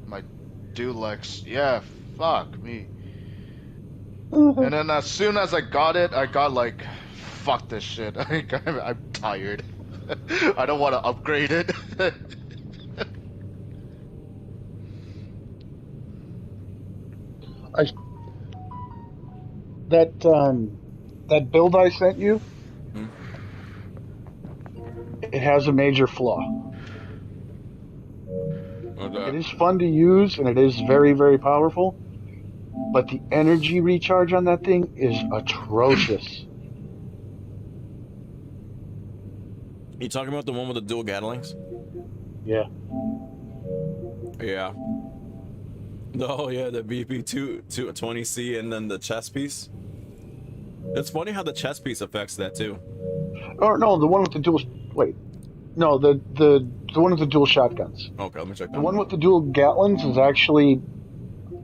my Dulex. Yeah, fuck me. And then as soon as I got it, I got like, fuck this shit. I'm tired. I don't want to upgrade it. I that build I sent you, Hmm? it has a major flaw. What's It that? is fun to use and it is very, very powerful, but the energy recharge on that thing is atrocious. You talking about the one with the dual Gatlings? Yeah. Yeah. Oh yeah, the VP220C and then the chest piece. It's funny how the chest piece affects that too. Or no, the one with the dual. Wait, no, the one with the dual shotguns. Okay, let me check The that one one. with the dual Gatlings is actually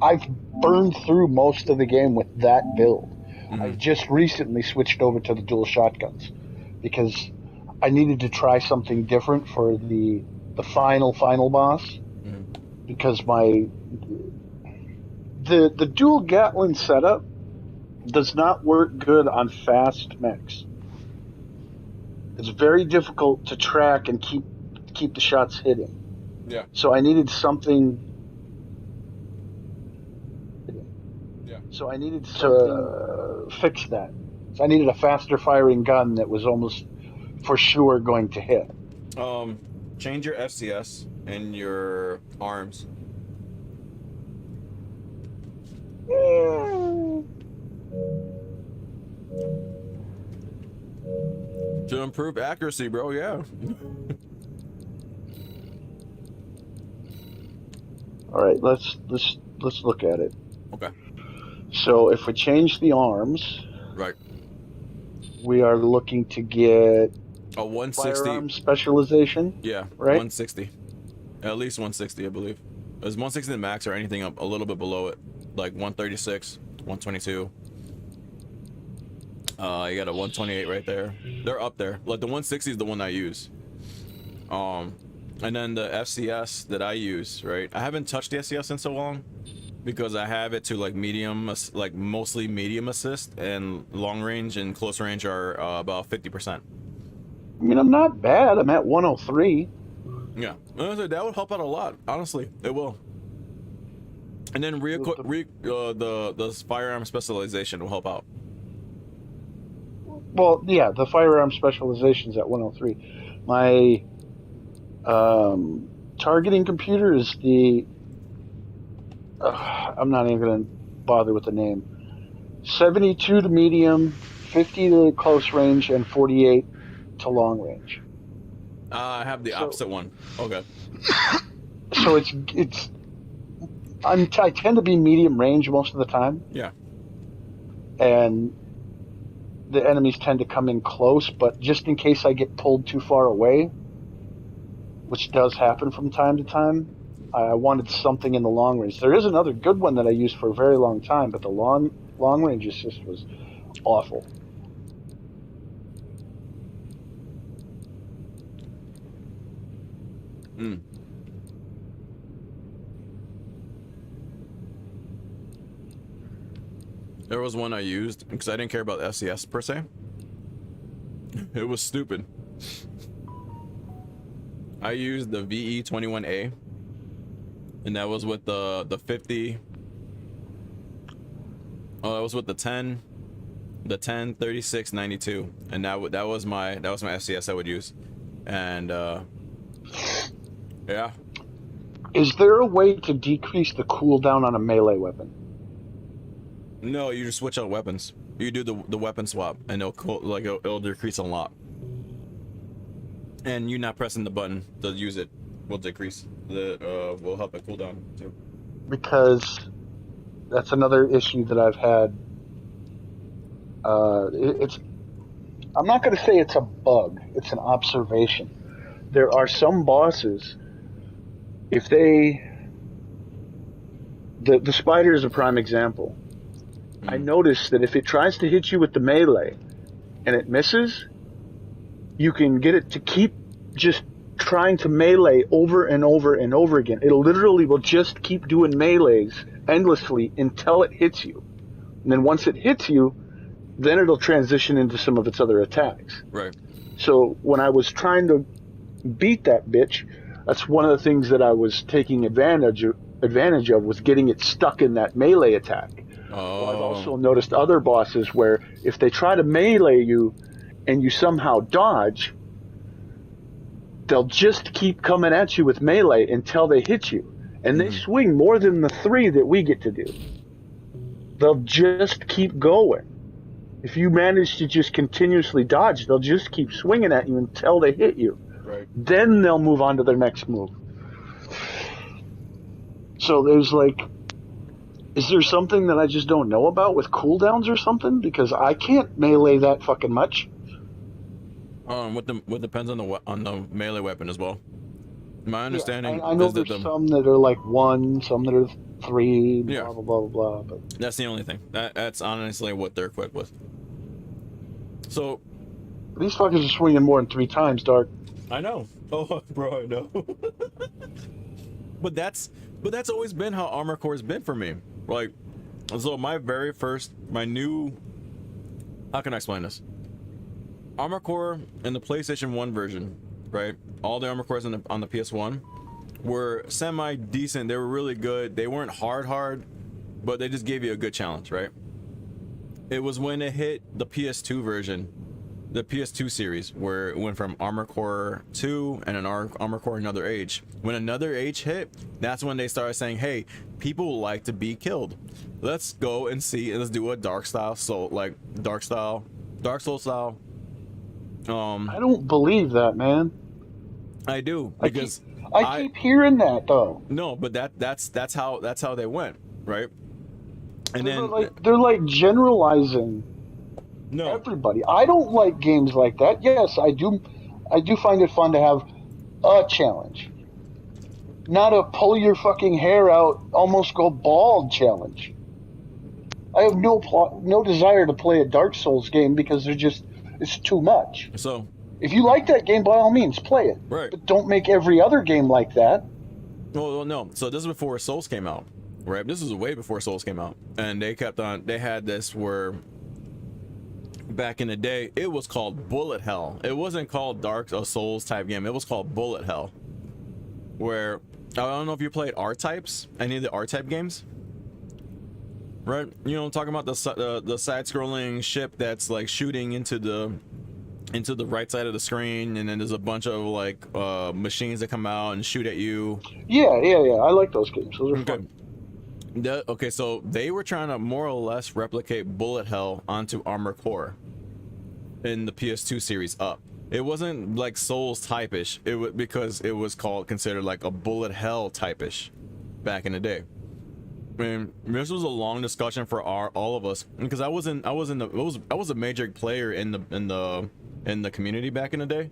I've burned through most of the game with that build. I Mm-hmm. just recently switched over to the dual shotguns because I needed to try something different for the final boss Mm-hmm. because the dual Gatling setup does not work good on fast mechs. It's very difficult to track and keep the shots hitting. Yeah. So I needed something. Yeah. So I needed to fix that. So I needed a faster firing gun that was almost for sure going to hit. Change your FCS and your arms. To improve accuracy, bro, yeah. All right, let's look at it. Okay. So if we change the arms, Right. we are looking to get A 160. firearm specialization. Yeah, Right. 160. At least 160, I believe. Is 160 the max or anything up a little bit below it? Like 136, 122. You got a 128 right there. They're up there. Like the 160 is the one I use. And then the FCS that I use, right? I haven't touched the FCS in so long because I have it to like medium, like mostly medium assist, and long range and close range are about 50%. I mean, I'm not bad. I'm at 103. Yeah, that would help out a lot. Honestly, it will. And then the firearm specialization will help out. Well, yeah, the firearm specialization's at 103. My targeting computer is the. I'm not even going to bother with the name. 72 to medium, 50 to close range, and 48 to long range. I have the opposite one. Okay. So it's. I tend to be medium range most of the time. Yeah. And the enemies tend to come in close, but just in case I get pulled too far away, which does happen from time to time, I wanted something in the long range. There is another good one that I used for a very long time, but the long range assist was awful. Mm. There was one I used because I didn't care about FCS per se. It was stupid. I used the VE21A, and that was with the 50. Oh, that was with the 10, 36, 92, and that was my FCS I would use, and yeah. Is there a way to decrease the cooldown on a melee weapon? No, you just switch out weapons. You do the weapon swap, and it'll decrease a lot. And you not pressing the button to use it will decrease. Will help it cool down too. Because that's another issue that I've had. I'm not going to say it's a bug. It's an observation. There are some bosses. If the spider is a prime example. I noticed that if it tries to hit you with the melee and it misses, you can get it to keep just trying to melee over and over and over again. It literally will just keep doing melees endlessly until it hits you. And then once it hits you, then it'll transition into some of its other attacks. Right. So when I was trying to beat that bitch, that's one of the things that I was taking advantage of was getting it stuck in that melee attack. Oh. Well, I've also noticed other bosses where if they try to melee you and you somehow dodge, they'll just keep coming at you with melee until they hit you. And they swing more than the 3 that we get to do. They'll just keep going. If you manage to just continuously dodge, they'll just keep swinging at you until they hit you. Right. Then they'll move on to their next move. So there's like, is there something that I just don't know about with cooldowns or something? Because I can't melee that fucking much. What depends on the melee weapon as well. My understanding I know is that there's some that are like 1, some that are 3, Yeah. blah, blah, blah, blah, blah. But that's the only thing. That's honestly what they're equipped with. So these fuckers are swinging more than 3 times, Dark. I know. Oh, bro, I know. but that's always been how Armor Core has been for me. Like, so my new. How can I explain this? Armor Core in the PlayStation 1 version, right? All the Armor Cores on the PS1 were semi-decent. They were really good. They weren't hard, but they just gave you a good challenge, right? It was when it hit the PS2 version, the PS2 series, where it went from Armor Core 2 and an Armor Core Another Age. When Another Age hit, that's when they started saying, hey, people like to be killed. Let's go and see, and let's do a Dark Soul style. I don't believe that, man. I do, because I keep hearing that though. No, but that's how they went, right? And they're like generalizing everybody. I don't like games like that. Yes, I do find it fun to have a challenge. Not a pull your fucking hair out, almost go bald challenge. I have no desire to play a Dark Souls game because it's too much. So if you like that game, by all means, play it. Right. But don't make every other game like that. Well, no. So this is before Souls came out, right? This is way before Souls came out, and they had this where back in the day it was called Bullet Hell. It wasn't called Dark Souls type game. It was called Bullet Hell. Where I don't know if you played R-Types, any of the R-Type games. Right, you know, I'm talking about the side-scrolling ship that's like shooting into the right side of the screen, and then there's a bunch of like machines that come out and shoot at you. Yeah. I like those games. Those are fun. Okay, so they were trying to more or less replicate Bullet Hell onto Armor Core in the PS2 series up. It wasn't like Souls type-ish. Because it was considered like a Bullet Hell type-ish back in the day. I mean, this was a long discussion for all of us, because I was a major player in the community back in the day,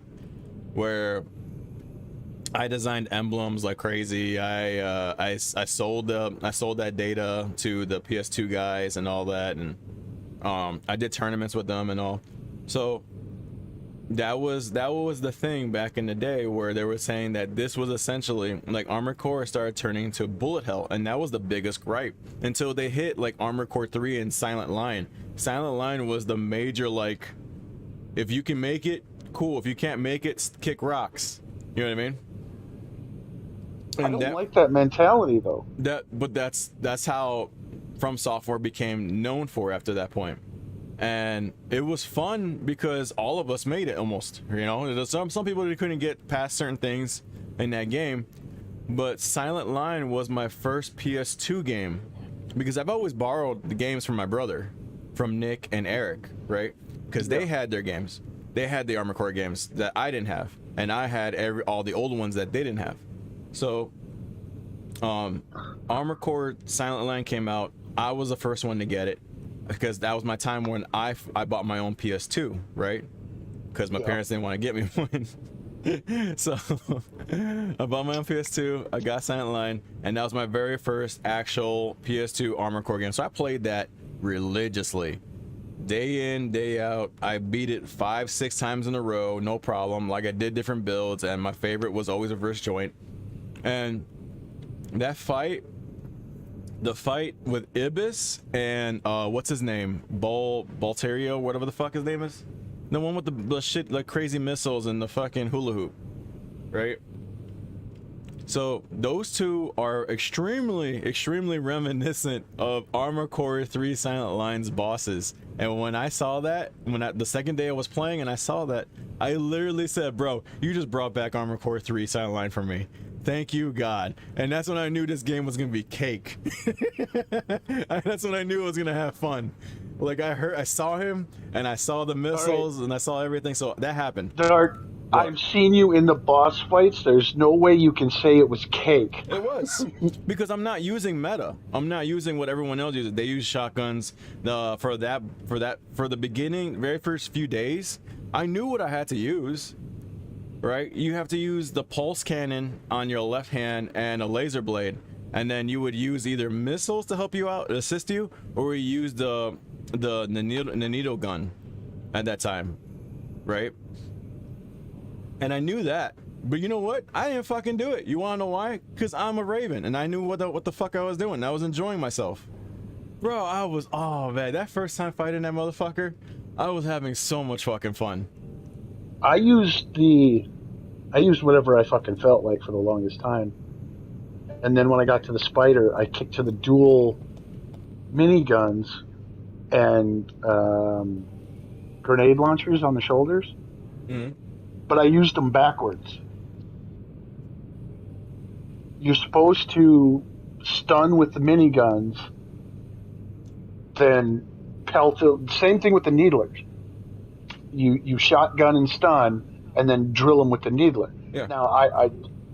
where I designed emblems like crazy. I sold that data to the PS2 guys and all that, and I did tournaments with them and all. So that was the thing back in the day, where they were saying that this was essentially like Armored Core started turning to Bullet Hell, and that was the biggest gripe until they hit like Armored Core 3 and Silent Line. Silent Line was the major, like, if you can make it, cool. If you can't make it, kick rocks. You know what I mean? And I don't like that mentality though. But that's how From Software became known for after that point. And it was fun because all of us made it almost, you know. There's some people that couldn't get past certain things in that game, but Silent Line was my first PS2 game, because I've always borrowed the games from my brother, from Nick and Eric, right? Because they had their games. They had the Armored Core games that I didn't have, and I had all the old ones that they didn't have. So Armored Core Silent Line came out. I was the first one to get it, because that was my time when I bought my own PS2, right? Because my parents didn't want to get me one. So I bought my own PS2, I got Silent Line, and that was my very first actual PS2 Armored Core game. So I played that religiously. day in, day out. I beat it 5-6 times in a row, no problem. Like I did different builds, and my favorite was always reverse joint. And that fight, the fight with Ibis and what's his name, Balterio, whatever the fuck his name is, the one with the shit like crazy missiles and the fucking hula hoop, right? So those two are extremely reminiscent of Armor Core 3 Silent Lines bosses. And when I saw that, the second day I was playing and I saw that, I literally said, bro, you just brought back Armor Core 3 Silent Line for me. Thank you, God. And that's when I knew this game was gonna be cake. That's when I knew it was gonna have fun. Like I saw him and I saw the missiles and I saw everything. So that happened. Dark. I've seen you in the boss fights. There's no way you can say it was cake. It was because I'm not using meta. I'm not using what everyone else uses. They use shotguns. For the beginning, very first few days, I knew what I had to use. Right? You have to use the pulse cannon on your left hand and a laser blade, and then you would use either missiles to help you out, assist you, or you use the needle gun at that time, right? And I knew that, but you know what? I didn't fucking do it. You wanna know why? Cause I'm a Raven, and I knew what the fuck I was doing. I was enjoying myself, bro. Oh man, that first time fighting that motherfucker, I was having so much fucking fun. I used whatever I fucking felt like for the longest time, and then when I got to the spider, I kicked to the dual miniguns and grenade launchers on the shoulders. Mm-hmm. But I used them backwards. You're supposed to stun with the miniguns, then pelt. Same thing with the needlers. You shotgun and stun, and then drill them with the needler. Yeah. Now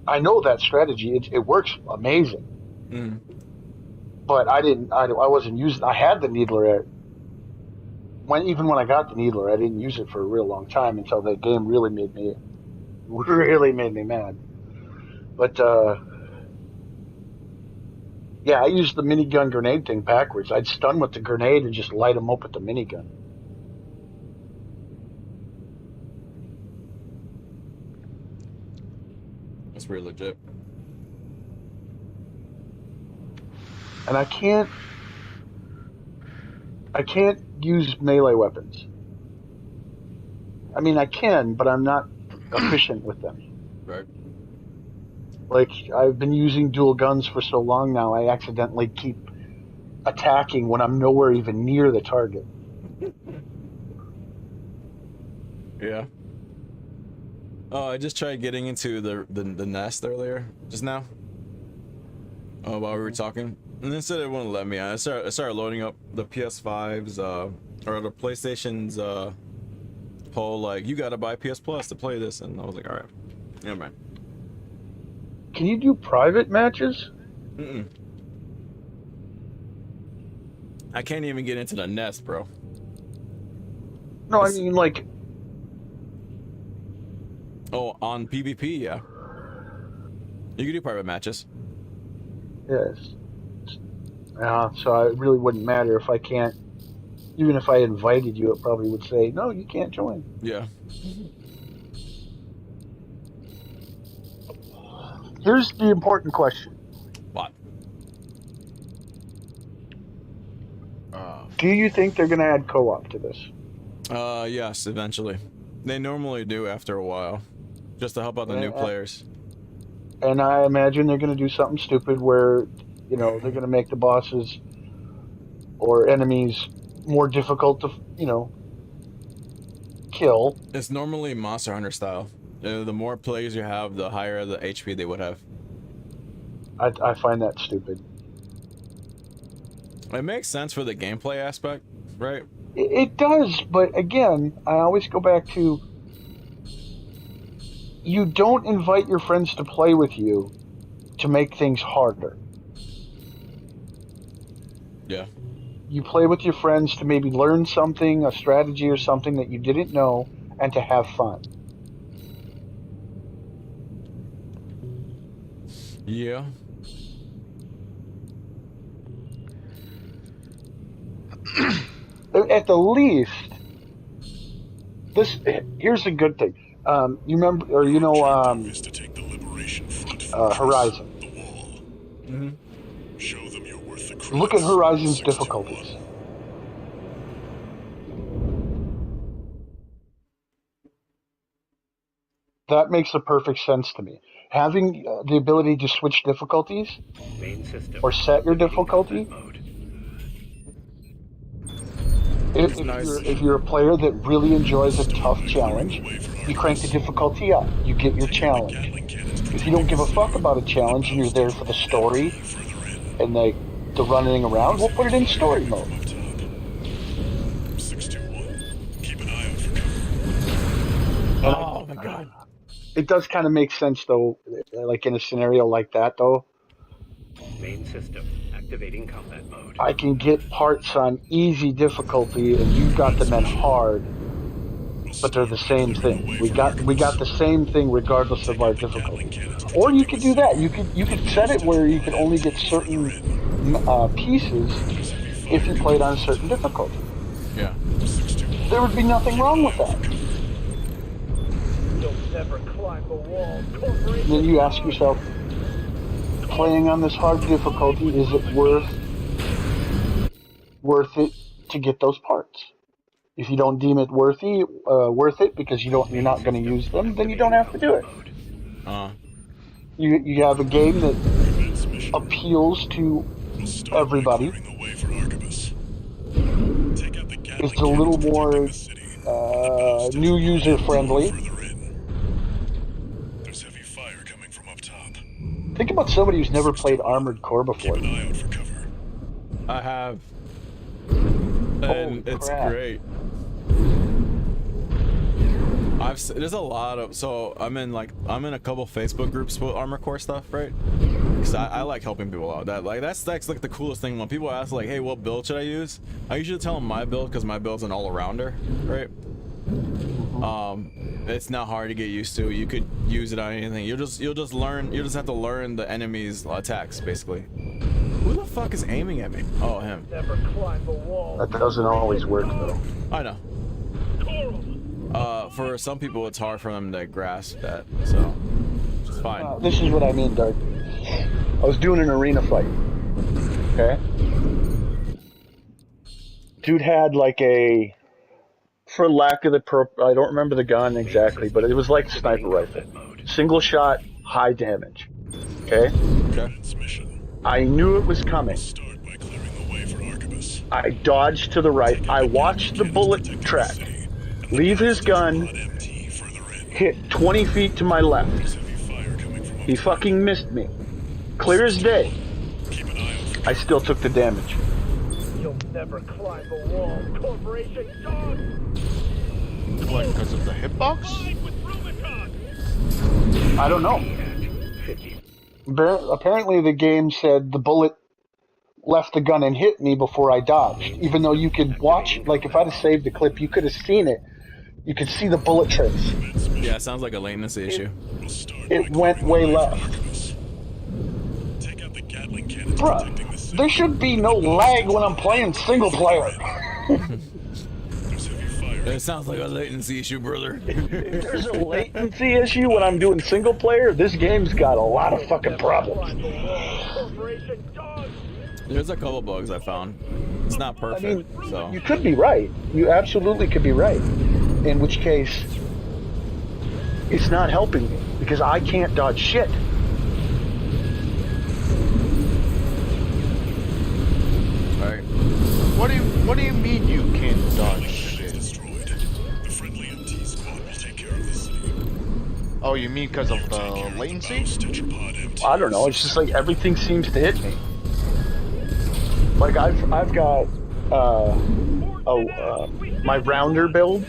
I know that strategy. It works amazing. Mm. But I wasn't using. I had the needler even when I got the needler, I didn't use it for a real long time until the game really made me mad. But yeah, I used the minigun grenade thing backwards. I'd stun with the grenade and just light them up with the minigun. That's pretty legit. And I can't use melee weapons. I mean, I can, but I'm not efficient with them. Right. Like, I've been using dual guns for so long now, I accidentally keep attacking when I'm nowhere even near the target. Yeah. Oh, I just tried getting into the nest earlier, just now. Oh, while we were talking. And instead it wouldn't let me. I started loading up the PS5's, or the PlayStation's, whole, like, you gotta buy PS Plus to play this. And I was like, alright. Never mind. Can you do private matches? Mm-mm. I can't even get into the nest, bro. No, I mean, like... Oh, on PvP, yeah. You can do private matches. Yes. So it really wouldn't matter if I can't... Even if I invited you, it probably would say, no, you can't join. Yeah. Here's the important question. What? Do you think they're going to add co-op to this? Yes, eventually. They normally do after a while. Just to help out the new players. And I imagine they're going to do something stupid where, you know, they're going to make the bosses or enemies more difficult to, you know, kill. It's normally Monster Hunter style. The more players you have, the higher the HP they would have. I find that stupid. It makes sense for the gameplay aspect, right? It does, but again, I always go back to, you don't invite your friends to play with you to make things harder. Yeah. You play with your friends to maybe learn something, a strategy or something that you didn't know, and to have fun. Yeah. But at the least, here's a good thing. You remember, or you know, Horizon. Mm-hmm. Show them you're worth the credits. Look at Horizon's difficulties. That makes a perfect sense to me. Having the ability to switch difficulties Main system. or set your difficulty. If you're a player that really enjoys a tough challenge, you crank the difficulty up. You get your challenge. If you don't give a fuck about a challenge and you're there for the story and the running around, we'll put it in story mode. 621. Keep an eye out for cover. Oh my god. It does kind of make sense, though, like in a scenario like that, though. Main system. Activating combat mode. I can get parts on easy difficulty, and you got them at hard, but they're the same thing. We got the same thing regardless of our difficulty. Or you could do that. You could set it where you could only get certain pieces if you played on a certain difficulty. Yeah. There would be nothing wrong with that. You'll never climb the wall. And then you ask yourself, playing on this hard difficulty, is it worth it to get those parts? If you don't deem it worth it because you're not going to use them, then you don't have to do it. You have a game that appeals to everybody. It's a little more new user friendly. Think about somebody who's never played Armored Core before. I have. And it's great. There's a lot of, so I'm in a couple Facebook groups with Armored Core stuff, right? Because I like helping people out. That's like the coolest thing when people ask like, hey, what build should I use? I usually tell them my build because my build's an all-arounder, right? It's not hard to get used to. You could use it on anything. You'll just have to learn the enemy's attacks, basically. Who the fuck is aiming at me? Oh, him. Never climb the wall. That doesn't always work, though. I know. For some people, it's hard for them to grasp that, so it's fine. This is what I mean, Dark. I was doing an arena fight. Okay? Dude had like a, for lack of I don't remember the gun exactly, but it was like a sniper rifle. Single shot, high damage. Okay? I knew it was coming. I dodged to the right. I watched the bullet track leave his gun, hit 20 feet to my left. He fucking missed me. Clear as day. I still took the damage. You'll never climb the wall, corporation dog. What, because of the hitbox? I don't know. Apparently the game said the bullet left the gun and hit me before I dodged. Even though you could watch, like if I'd have saved the clip, you could have seen it. You could see the bullet trace. Yeah, it sounds like a latency issue. It went way left. Bruh, there should be no lag when I'm playing single player. It sounds like a latency issue, brother. If there's a latency issue when I'm doing single player, this game's got a lot of fucking problems. There's a couple bugs I found. It's not perfect, I mean, so. You could be right. You absolutely could be right. In which case, it's not helping me because I can't dodge shit. Alright. What do you mean you can't dodge shit? Oh, you mean because of the latency? I don't know. It's just like everything seems to hit me. Like I've got my rounder build.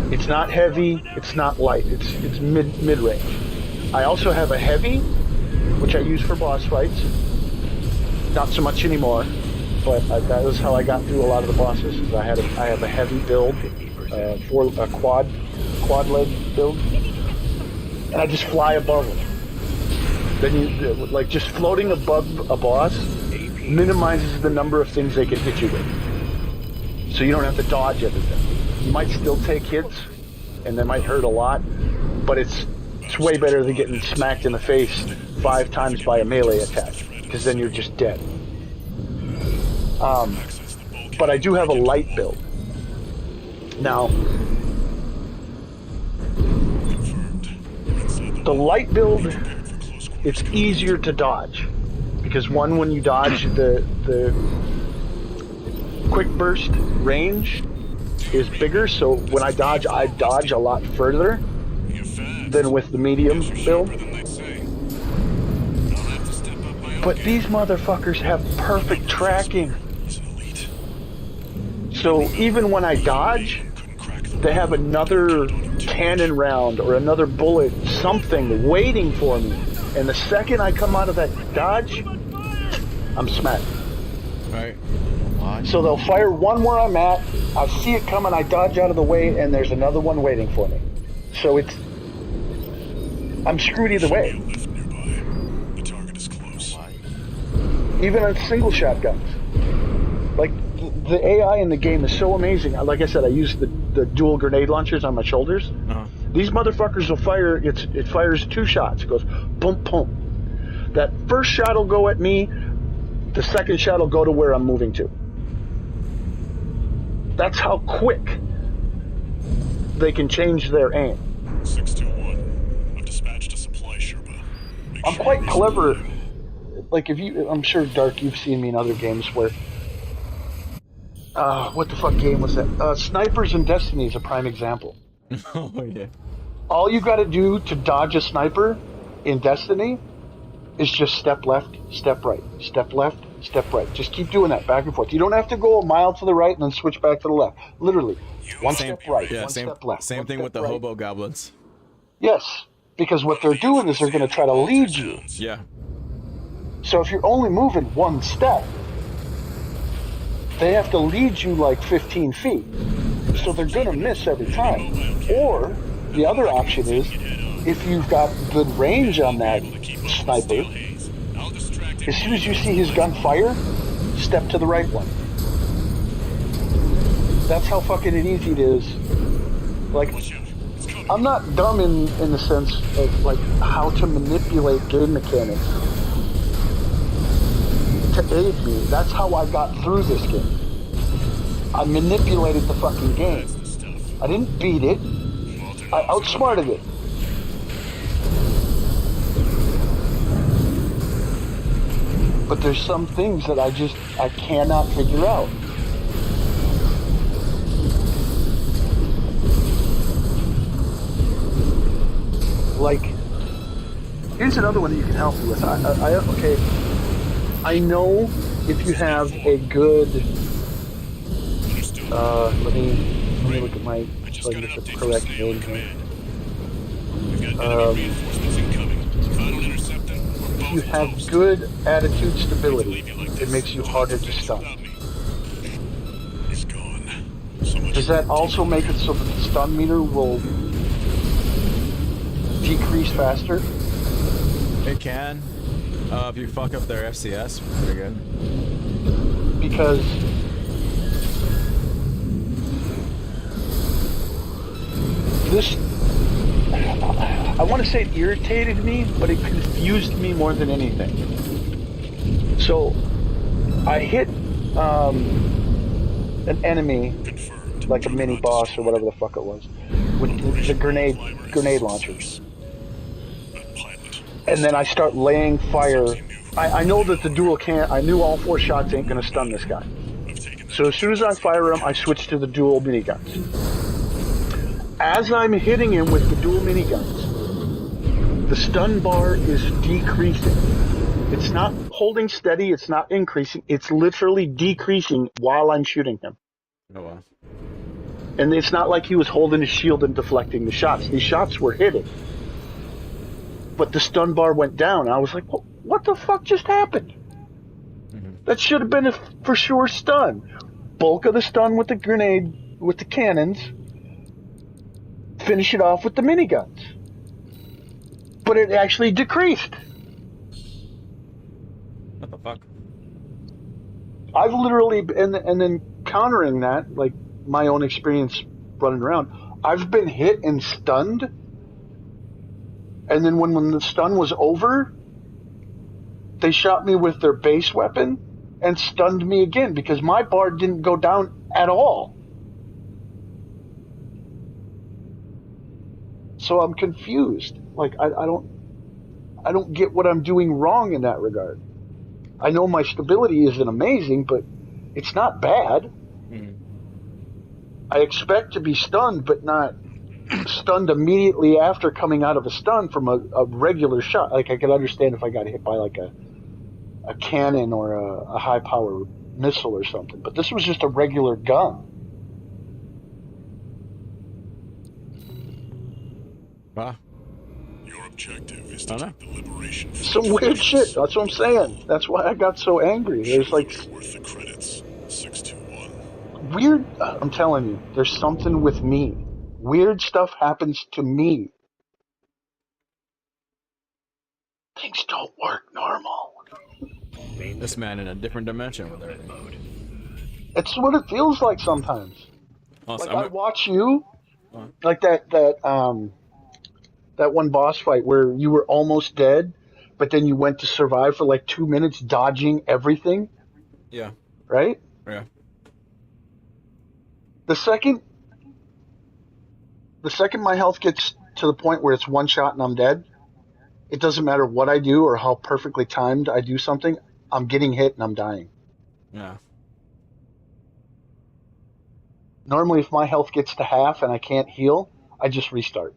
It's not heavy. It's not light. It's mid range. I also have a heavy, which I use for boss fights. Not so much anymore, but that was how I got through a lot of the bosses. Is I have a heavy build for a quad leg build, and I just fly above them. Then you like just floating above a boss minimizes the number of things they can hit you with. So you don't have to dodge everything. You might still take hits, and they might hurt a lot, but it's way better than getting smacked in the face 5 times by a melee attack, because then you're just dead. But I do have a light build. Now, the light build, it's easier to dodge, because one, when you dodge, the quick burst range is bigger, so when I dodge a lot further than with the medium build. But these motherfuckers have perfect tracking. So even when I dodge, they have another cannon round or another bullet, something waiting for me. And the second I come out of that dodge, I'm smacked. Right. So they'll fire one where I'm at, I see it coming, I dodge out of the way, and there's another one waiting for me. So I'm screwed either way. The target is close. Even on single shotguns. Like, the AI in the game is so amazing. Like I said, I use the dual grenade launchers on my shoulders. These motherfuckers will fire, it fires 2 shots. It goes boom, boom. That first shot will go at me, the second shot will go to where I'm moving to. That's how quick they can change their aim. 621. I've dispatched a supply Sherpa. I'm quite clever. Like, I'm sure, Dark, you've seen me in other games where, what the fuck game was that? Snipers in Destiny is a prime example. Oh, yeah. All you gotta do to dodge a sniper in Destiny is just step left, step right, step left, step right. Just keep doing that back and forth. You don't have to go a mile to the right and then switch back to the left. Literally, one step right, one step left. Same thing with the hobo goblins. Yes, because what they're doing is they're going to try to lead you. Yeah. So if you're only moving one step, they have to lead you like 15 feet. So they're going to miss every time. Or the other option is, if you've got good range on that sniper, as soon as you see his gun fire, step to the right one. That's how fucking easy it is. Like, I'm not dumb in the sense of like how to manipulate game mechanics to aid me. That's how I got through this game. I manipulated the fucking game. I didn't beat it. I outsmarted it. But there's some things that I cannot figure out. Like, here's another one that you can help me with. Okay, I know if you have a good, let me look at my, so I can get the correct name here. If you have good attitude stability, it makes you harder to stun. Does that also make it so that the stun meter will decrease faster? It can. If you fuck up their FCS, pretty good. Because this, I want to say it irritated me, but it confused me more than anything. So I hit an enemy, like a mini boss or whatever the fuck it was, with the grenade launchers. And then I start laying fire. I know that the dual can't, I knew all 4 shots ain't gonna stun this guy. So as soon as I fire him, I switch to the dual miniguns. As I'm hitting him with the dual miniguns, the stun bar is decreasing. It's not holding steady, it's not increasing, it's literally decreasing while I'm shooting him. Oh wow. And it's not like he was holding his shield and deflecting the shots. These shots were hitting. But the stun bar went down. I was like, what the fuck just happened? That should have been a for sure stun. Bulk of the stun with the grenade, with the cannons. Finish it off with the miniguns. But it actually decreased. What the fuck? I've literally, and then countering that, like my own experience running around, I've been hit and stunned, and then when the stun was over, they shot me with their base weapon and stunned me again because my bar didn't go down at all. So I'm confused. Like I don't get what I'm doing wrong in that regard. I know my stability isn't amazing, but it's not bad. I expect to be stunned, but not stunned immediately after coming out of a stun from a regular shot. Like I could understand if I got hit by like a cannon or a high power missile or something, but this was just a regular gun. Wow. Your objective is to keep the liberation front Some weird shit. That's what I'm saying. That's why I got so angry. There's like worth the credits. 621. weird. I'm telling you, there's something with me. Weird stuff happens to me. Things don't work normal. This man in a different dimension with everything. It's what it feels like sometimes. Awesome. Like I watch you, like that one boss fight where you were almost dead, but then you went to survive for like 2 minutes, dodging everything. Yeah. Right? Yeah. The second my health gets to the point where it's one shot and I'm dead, it doesn't matter what I do or how perfectly timed I do something, I'm getting hit and I'm dying. Yeah. Normally, if my health gets to half and I can't heal, I just restart.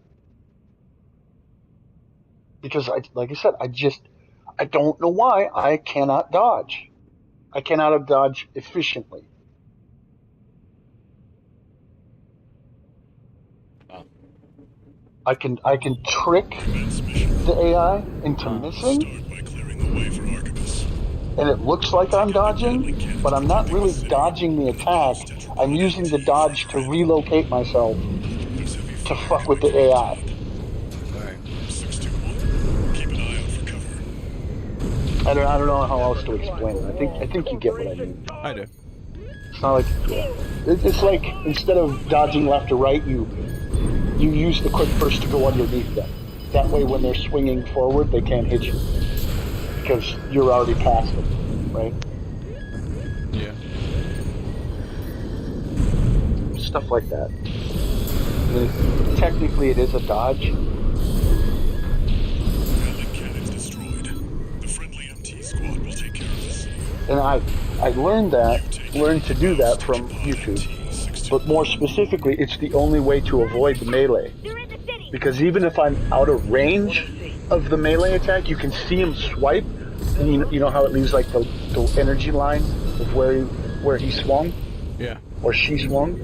Because, like I said, I don't know why I cannot dodge. I cannot dodge efficiently. I can trick the AI into missing, Start by clearing the way for Archibus. and it looks like I'm dodging, but I'm not really dodging the attack. I'm using the dodge to relocate myself to fuck with the AI. 621. Keep an eye out for cover. I don't know how else to explain it. I think you get what I mean. I do. It's not like it's like instead of dodging left or right, you use the quick burst to go underneath them. That way, when they're swinging forward, they can't hit you because you're already past them, right? Yeah. Stuff like that. I mean, technically, it is a dodge. Gatling cannons destroyed. The friendly MT squad will take care of this. And I learned to do that from YouTube. But more specifically, it's the only way to avoid the melee. Because even if I'm out of range of the melee attack, you can see him swipe, and you know how it leaves like the energy line of where he swung? Yeah. Or she swung?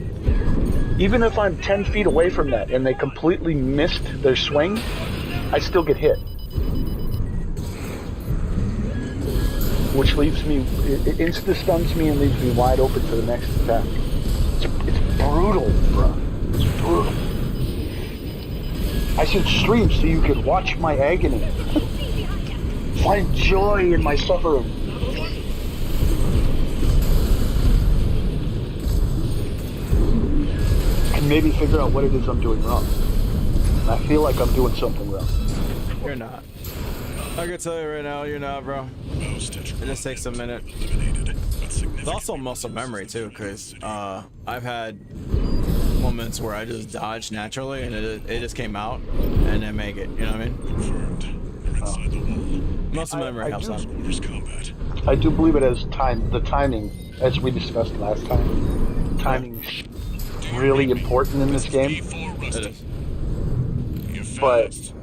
Even if I'm 10 feet away from that and they completely missed their swing, I still get hit. Which leaves me, it insta-stuns me and leaves me wide open for the next attack. It's brutal, bro. It's brutal. I should stream so you could watch my agony. Find joy in my suffering. And maybe figure out what it is I'm doing wrong. And I feel like I'm doing something wrong. You're not. I can tell you right now, you're not, bro. It just takes a minute. It's also muscle memory too, because I've had moments where I just dodged naturally and it just came out and then make it. You know what I mean? Muscle memory helps out. I do believe it as the timing, as we discussed last time. Timing's really important in this game. It is. But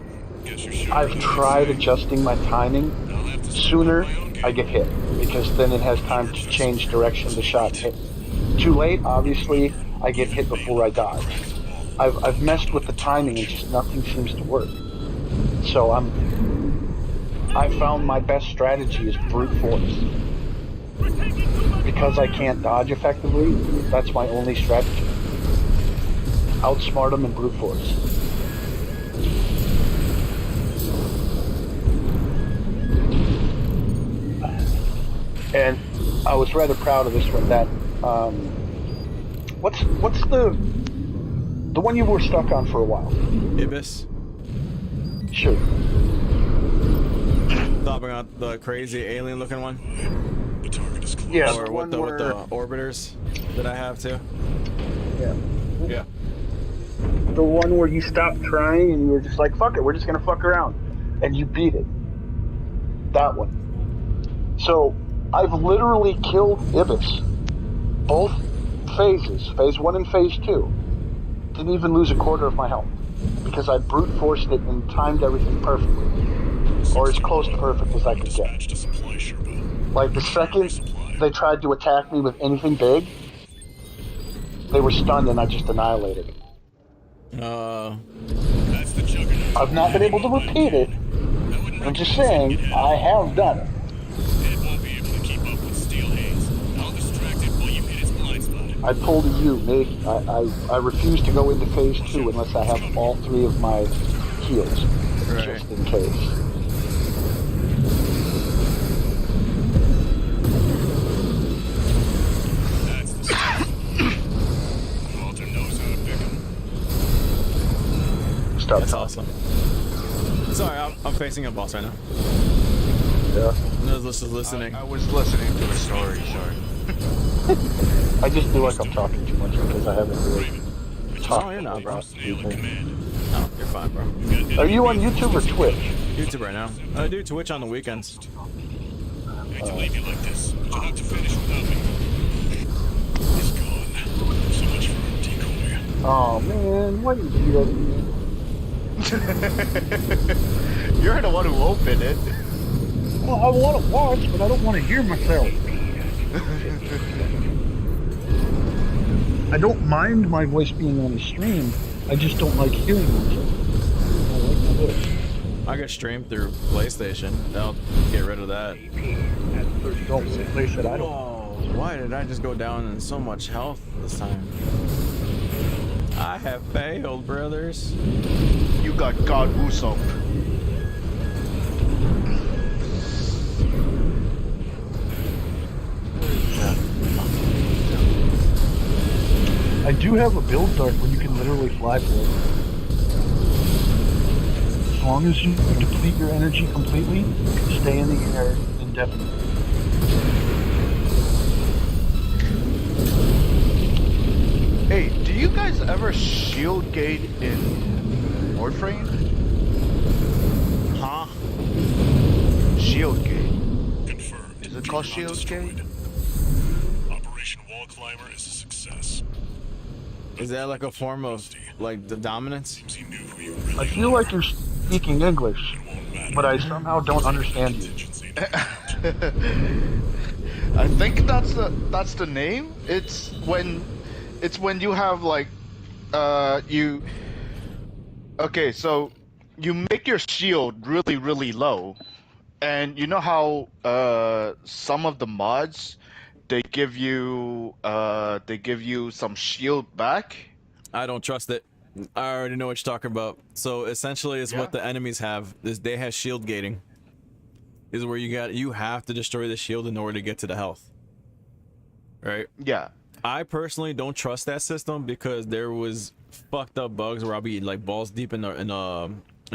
I've tried adjusting my timing. Sooner I get hit because then it has time to change direction the shot hit. Too late, obviously, I get hit before I dodge. I've messed with the timing and just nothing seems to work. So I found my best strategy is brute force. Because I can't dodge effectively, that's my only strategy. Outsmart them and brute force. And I was rather proud of this one, that What's the one you were stuck on for a while? Ibis. Sure. Stopping out the crazy alien looking one. The target is close. Yeah, Or the with one with the orbiters that I have too. yeah, Yeah. the one where you stopped trying and you were just like, "Fuck it, we're just gonna fuck around," and you beat it. That one. So I've literally killed Ibis, both phases, phase 1 and phase 2. Didn't even lose a quarter of my health because I brute forced it and timed everything perfectly, or as close to perfect as I could get. Dispatched a supply Sherpa. Like the second they tried to attack me with anything big, they were stunned and I just annihilated them. That's the juggernaut. I've not been able to repeat it. I'm just saying I have done it. It won't be able to keep up with steel hands. I'll distract it while you hit its blind spot. I pulled a U, me. I refuse to go into phase 2 unless I have all 3 of my heals, Right. just in case. That's the stuff. Walter knows how to pick 'em. Stop That's talking. awesome. Sorry, I'm facing a boss right now. Yeah. No, just listening. I was listening to the story. Sorry. I just feel like I'm talking too much because I haven't really talked. Oh, you're not, bro. Snail in command. No, you're fine, bro. Are you on YouTube or Twitch? YouTube right now. I do Twitch on the weekends. I hate to leave you like this, but you'll have to finish without me. He's gone. So much for our decoy. Oh man, why did you do that to me? You're the one who opened it. Well, I want to watch, but I don't want to hear myself. I don't mind my voice being on the stream. I just don't like hearing myself. I like my voice. I get streamed through PlayStation. I'll get rid of that. Don't replace it. I don't. Whoa, why did I just go down in so much health this time? I have failed, brothers. You got God Usopp. I do have a build dart where you can literally fly for it. As long as you deplete your energy completely, you can stay in the air indefinitely. Hey, do you guys ever shield gate in Warframe? Huh? Shield gate. Confirmed. Is it called Juggernaut shield gate? destroyed. Operation Wall Climber is a success. Is that like a form of like the dominance? Seems he knew who you really I feel like you're speaking English, won't matter. but I somehow don't understand you. Contingency. I think that's the name. It's when you have like you. Okay, so you make your shield really really low, and you know how some of the mods they give you some shield back. I don't trust it. I already know what you're talking about. So essentially, it's Yeah. what the enemies have. Is they have shield gating. Is where you have to destroy the shield in order to get to the health. Right. Yeah. I personally don't trust that system because there was fucked up bugs where I'll be like balls deep in a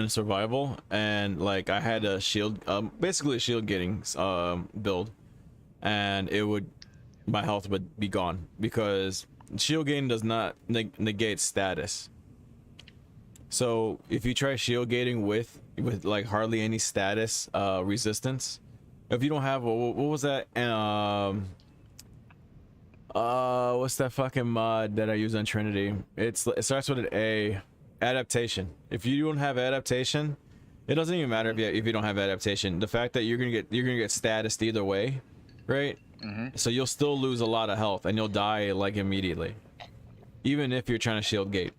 survival, and like I had a shield, basically a shield gating build, and my health would be gone because shield gating does not negate status. So if you try shield gating with like hardly any status resistance, if you don't have what was that what's that fucking mod that I use on Trinity? It starts with an A. Adaptation. If you don't have adaptation, it doesn't even matter if you don't have adaptation. The fact that you're gonna get status either way, right? So you'll still lose a lot of health and you'll die like immediately, even if you're trying to shield gate.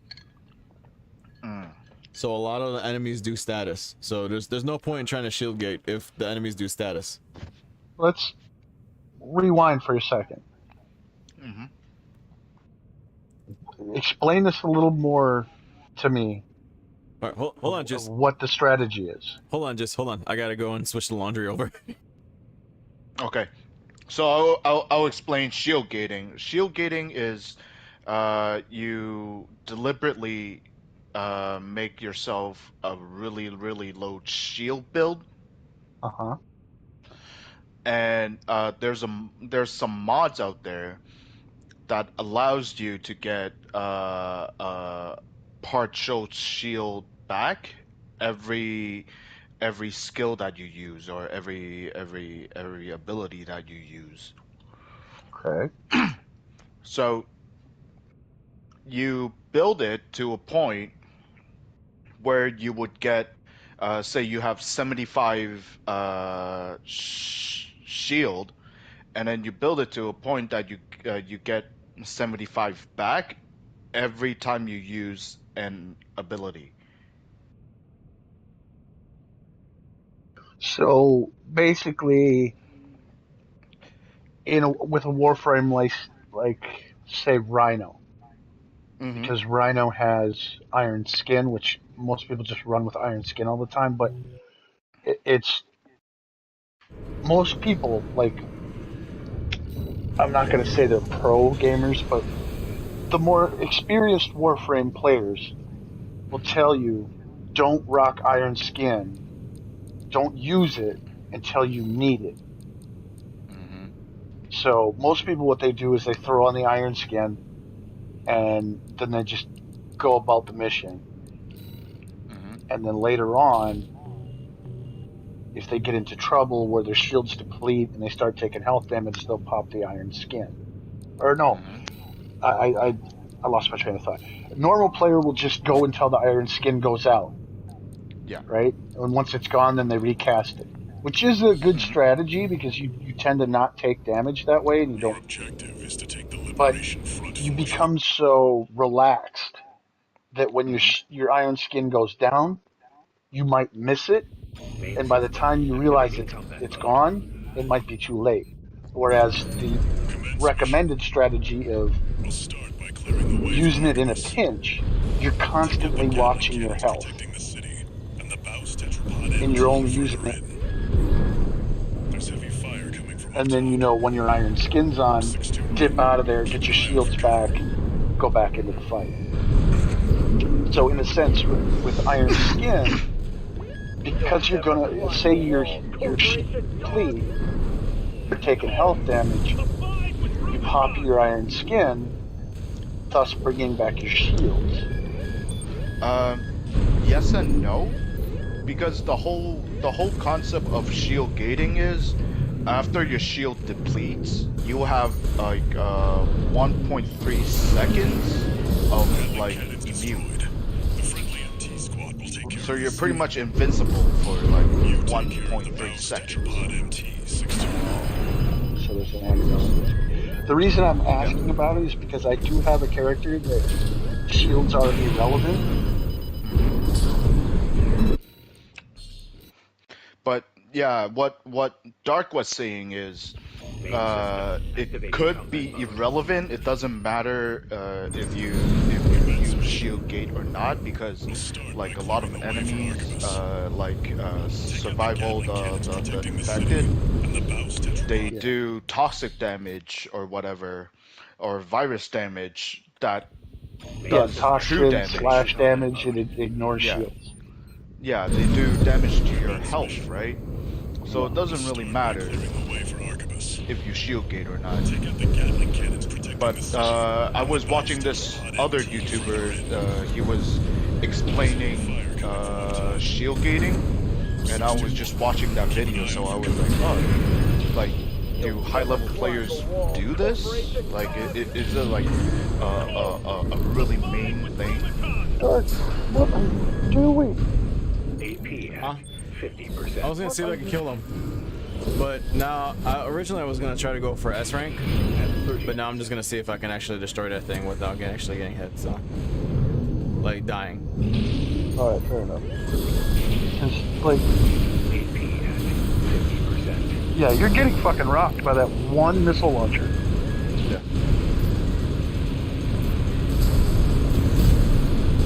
So a lot of the enemies do status. So there's no point in trying to shield gate if the enemies do status. Let's rewind for a second. Explain this a little more to me. All right, hold on, just what the strategy is. hold on. I gotta go and switch the laundry over. Okay. So I'll explain shield gating. Shield gating is you deliberately make yourself a really, really low shield build, Uh huh. and there's some mods out there that allows you to get partial shield back every skill that you use or every ability that you use. Okay. So you build it to a point where you would get, say, you have 75 shield, and then you build it to a point that you get 75 back every time you use an ability. So basically, with a Warframe like say Rhino, Mm-hmm. because Rhino has Iron Skin, which most people just run with Iron Skin all the time, but it's most people like I'm not going to say they're pro gamers, but the more experienced Warframe players will tell you don't rock Iron Skin, don't use it until you need it. Mm-hmm. So most people, what they do is they throw on the Iron Skin and then they just go about the mission. Mm-hmm. And then later on, if they get into trouble where their shields deplete and they start taking health damage, they'll pop the Iron Skin. Or no, Mm-hmm. I lost my train of thought. A normal player will just go until the Iron Skin goes out, Yeah. right? And once it's gone, then they recast it, which is a good Mm-hmm. strategy because you tend to not take damage that way, and you Your don't. objective is to take the But Liberation Front you forces. become so relaxed that when Mm-hmm. your Iron Skin goes down, you might miss it, Main and by the system time you realize activating combat it's mode. gone, it might be too late. Whereas the Commence mission. recommended strategy of We'll start by clearing the way for using it in a Arquebus. pinch, you're Take out the constantly Gatling watching your cannons health, protecting the city, and the Baus Tetrapod and you're only MT using further it. in. There's heavy fire coming from up And then top. when your Iron Skin's on, 621. dip out of there, get your Drive shields for cover. back, go back into the fight. So in a sense, with Iron Skin, because you're gonna say your deplete, you're taking health damage, you pop your Iron Skin, thus bringing back your shields. Yes and no, because the whole concept of shield gating is after your shield depletes, you have like 1.3 seconds of Gatling like cannons immune. destroyed. The friendly MT squad will take care So of you're this. pretty much invincible for like You take care of the 1.3 Baus seconds. Tetrapod MT 621. So there's an angle. The reason I'm asking about it is because I do have a character that shields are irrelevant. But yeah, what Dark was saying is Main system it activating could combat be mode. irrelevant. It doesn't matter if you use shield gate or not, because We'll start by like a lot of clearing the way for enemies, Arquebus. survival, Take out the Gatling cannons the protecting the city, infected, and the Baus they Tetrapod. Yeah. do toxic damage or whatever, or virus damage that Main Yeah, does system true toxin, damage. slash combat damage, and mode. it ignores Yeah, shields. yeah, they do damage to your Commence health, mission. right? So Yeah. it We'll doesn't really start by matter clearing the way for Arquebus. if you shield gate or not. Take out the Gatling cannons protecting But the city, I and was the Baus watching this Tetrapod other MT further in. YouTuber. He was explaining shield gating, and I was just watching that video. So I was like, oh, like, do high-level players do this? Like, is it like a really main thing? Dark, what are you doing? AP Huh? at 50%. I was gonna see if I could kill him, but now originally I was gonna try to go for S rank, but now I'm just gonna see if I can actually destroy that thing without actually getting hit. So, like dying. Alright, fair enough. Because, like, AP at 50%. yeah, you're getting fucking rocked by that one missile launcher. Yeah.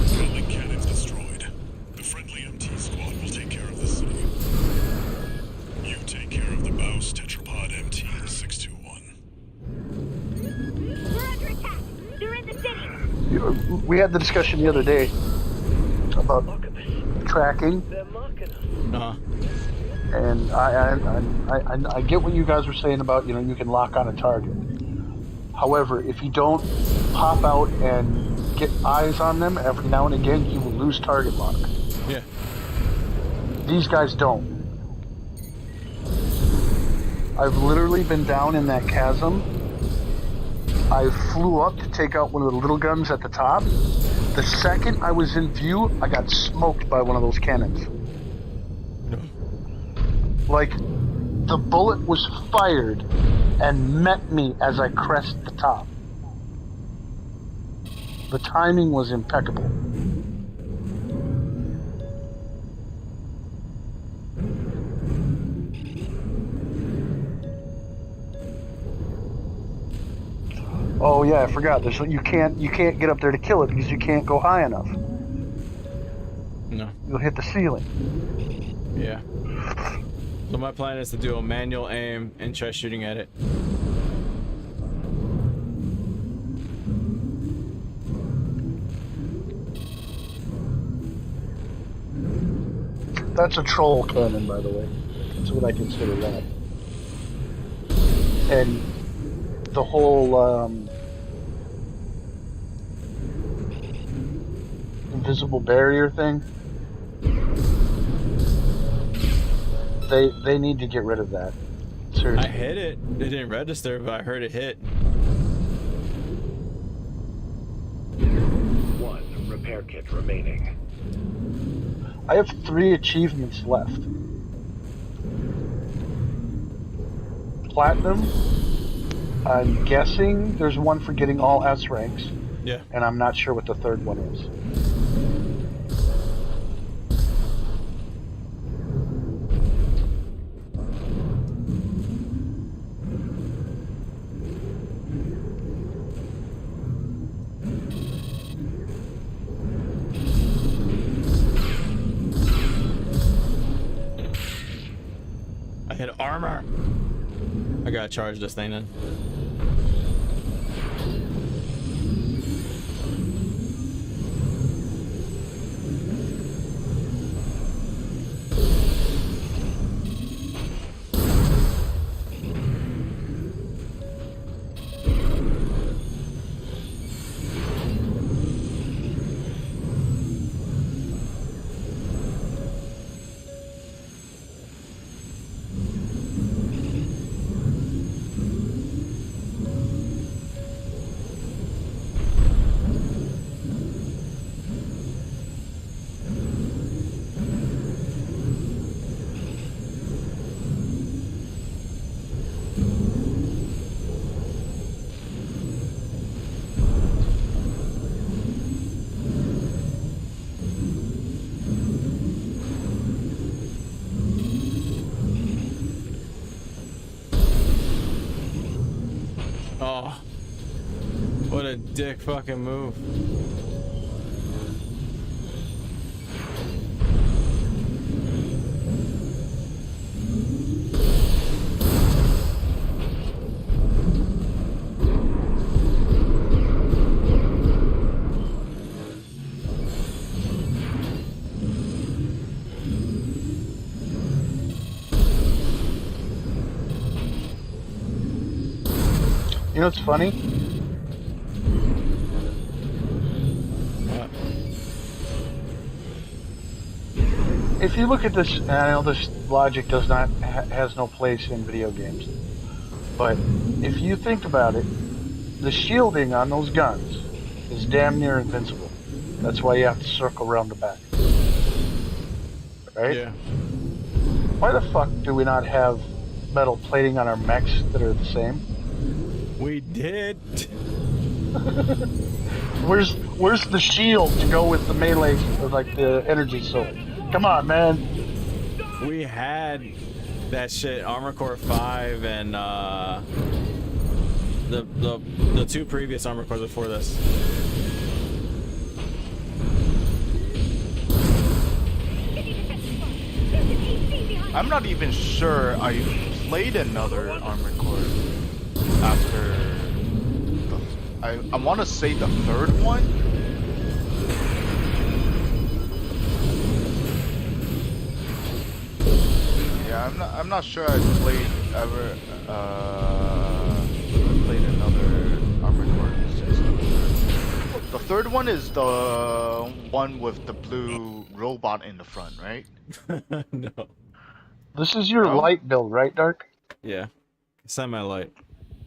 Gatling cannons destroyed. The friendly MT squad will take care of the city. You take care of the Baus Tetrapod MT 621. We're under attack. They're in the city. We had the discussion the other day about Look at this. tracking, They're mocking us. Uh-huh. and I get what you guys were saying about, you know, you can lock on a target. However, if you don't pop out and get eyes on them every now and again, you will lose target lock. Yeah. These guys don't. I've literally been down in that chasm. I flew up to take out one of the little guns at the top. The second I was in view, I got smoked by one of those cannons. Like, the bullet was fired and met me as I crested the top. The timing was impeccable. Oh yeah, I forgot. You can't get up there to kill it because you can't go high enough. No. You'll hit the ceiling. Yeah. So my plan is to do a manual aim and try shooting at it. That's a troll cannon, by the way. That's what I consider that. And the whole invisible barrier thing, they need to get rid of that. Seriously. I hit it. It didn't register, but I heard it hit. One repair kit remaining. I have 3 achievements left. Platinum. I'm guessing there's one for getting all S ranks, Yeah. and I'm not sure what the third one is. I hit armor. I gotta charge this thing then. Oh, what a dick fucking move. You know what's funny? What? If you look at this, and I know this logic has no place in video games, but if you think about it, the shielding on those guns is damn near invincible. That's why you have to circle around the back. Right? Yeah. Why the fuck do we not have metal plating on our mechs that are the same? We did. Where's the shield to go with the melee, or like the energy sword? Come on, man. We had that shit, Armor Core 5 and the 2 previous Armor Cores before this. I'm not even sure I played another Armored Core after I want to say the third one. Yeah, I'm not sure I played ever played another Armored Core system. The third one is the one with the blue robot in the front, right? No. This is your No? light build, right, Dark? Yeah. Semi-light.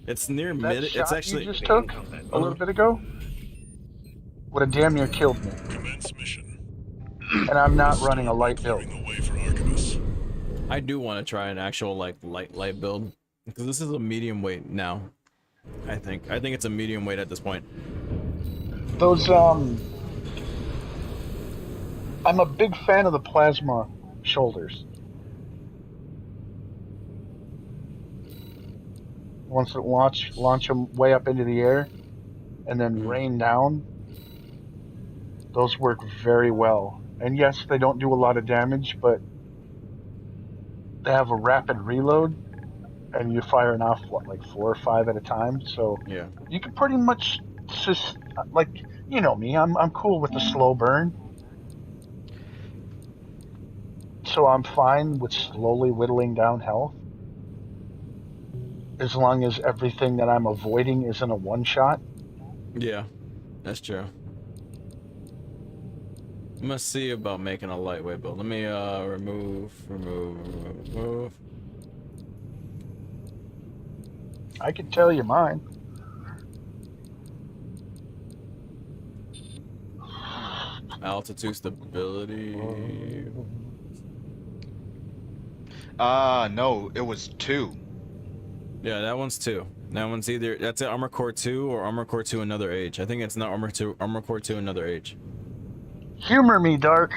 It's near That mid. It's shot you actually. just took a little bit ago would have damn near killed me. Commence mission. And I'm not running a light build. Clearing the way for Artemis. I do want to try an actual like light build because this is a medium weight now. I think it's a medium weight at this point. Those I'm a big fan of the plasma shoulders. Once it launch them way up into the air and then rain down, those work very well. And yes, they don't do a lot of damage, but they have a rapid reload, and you're firing off like 4 or 5 at a time. So Yeah. you can pretty much just like, you know me, I'm cool with the slow burn. So I'm fine with slowly whittling down health, as long as everything that I'm avoiding isn't a one shot. Yeah, that's true. I'm gonna see about making a lightweight build. Let me remove. I can tell you mine. Altitude stability. No, it was 2. Yeah, that one's 2. That one's either that's an Armor Core 2 or Armor Core 2 Another Age. I think it's not Armor Core 2 Another Age. Humor me, Dark.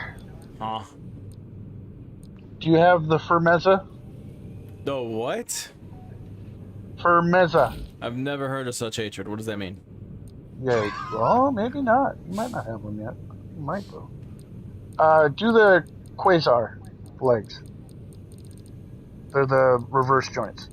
Huh? Do you have the Firmeza? The what? Firmeza. I've never heard of such hatred. What does that mean? Yeah, well, maybe not. You might not have one yet. You might, though. Do the Quasar legs. They're the reverse joints.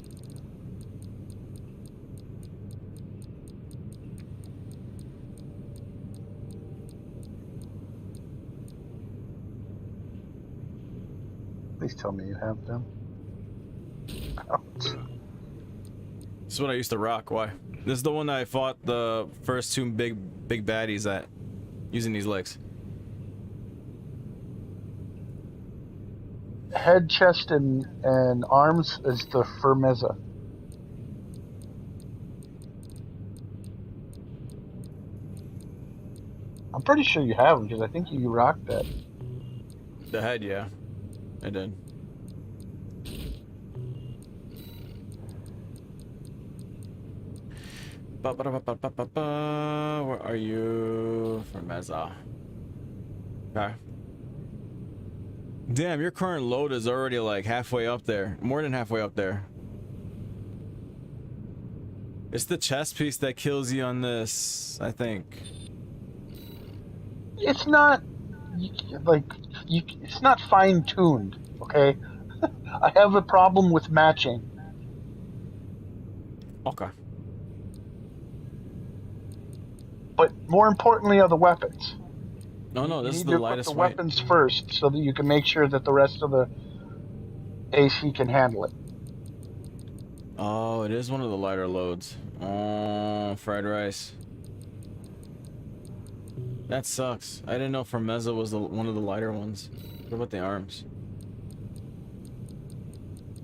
Please tell me you have them. Ouch. This is what I used to rock. Why? This is the one that I fought the first 2 big baddies at, using these legs. Head, chest, and arms is the Firmeza. I'm pretty sure you have them because I think you rocked that. The head, yeah, I did. Where are you? From Meza. Okay. Damn, your current load is already like halfway up there. More than halfway up there. It's the chest piece that kills you on this, I think. It's not like it's not fine-tuned, okay? I have a problem with matching. Okay. But more importantly are the weapons. No, You this is need the to put lightest the weight. weapons first so that you can make sure that the rest of the AC can handle it. Oh, it is one of the lighter loads. Oh, fried rice. That sucks. I didn't know Firmeza was one of the lighter ones. What about the arms?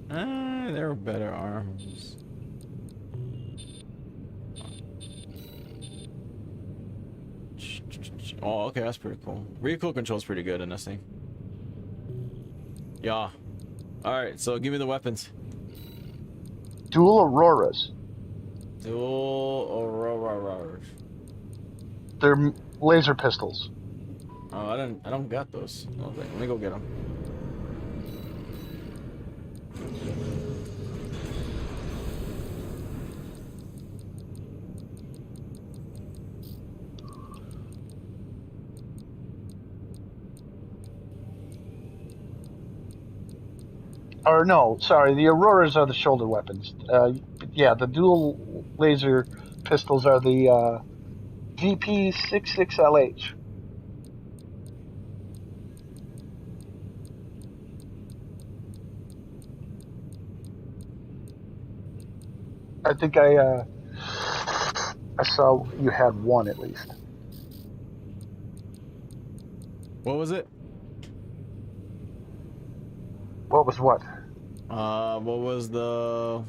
There are better arms. Oh, okay, that's pretty cool. Recoil control's pretty good in this thing. Yeah. Alright, so give me the weapons. Dual Auroras. Dual Aurora. They're laser pistols. Oh, I don't got those. Okay, let me go get them. Or no, sorry, the Auroras are the shoulder weapons. Yeah, the dual laser pistols are the VP66LH. I think I saw you had one at least. What was it? What was what? What was the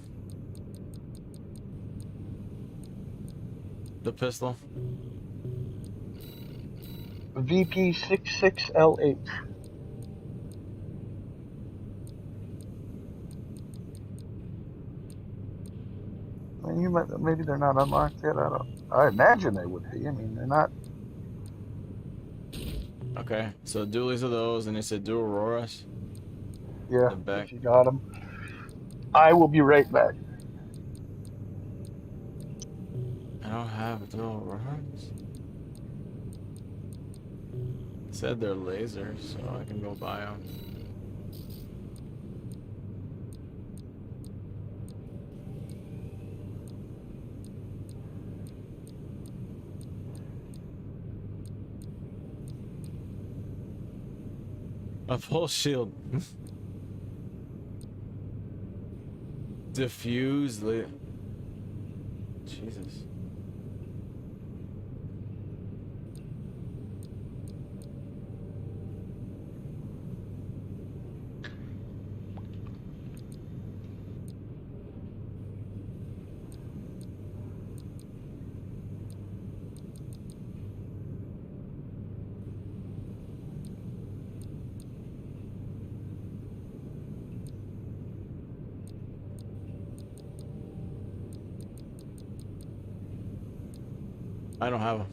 pistol? VP66LH. I mean, maybe they're not unlocked yet. I imagine they would be. I mean, they're not. Okay, so dualies of those, and they said dual auroras. Yeah, The back. if you got them. I will be right back. I don't have dual auroras. It said they're lasers, so I can go buy them. A full shield. Diffuse. Jesus. I don't have them.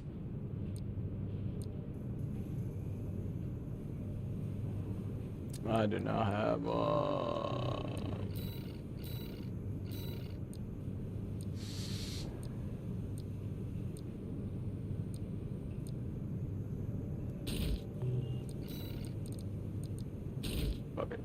I do not have fuck it.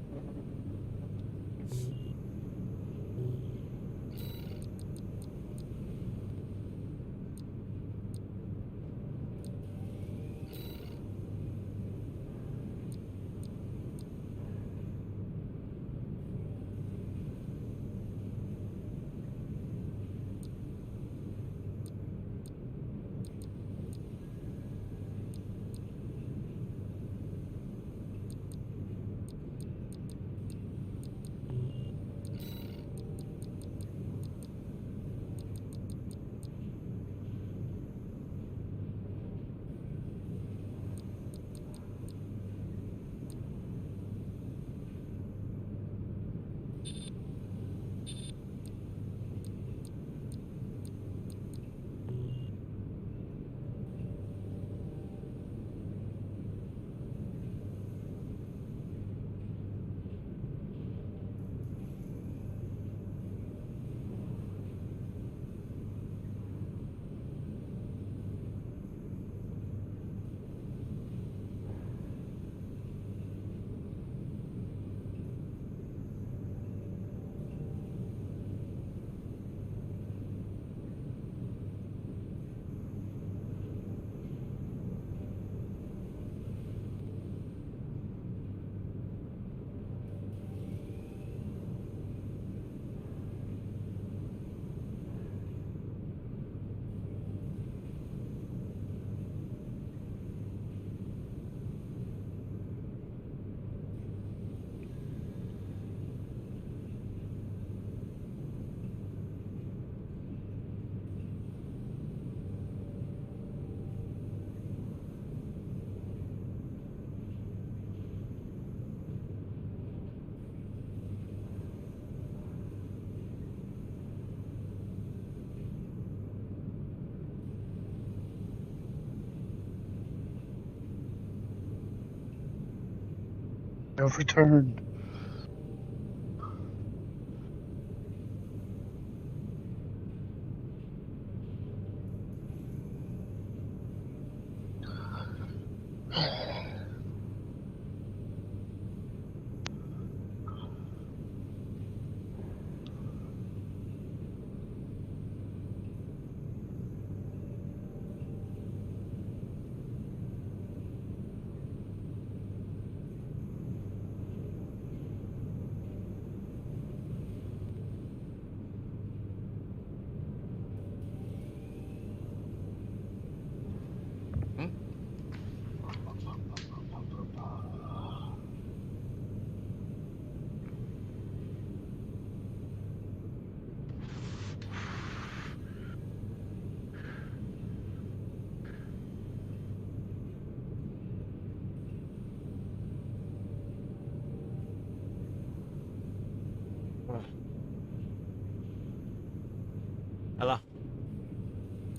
I've returned.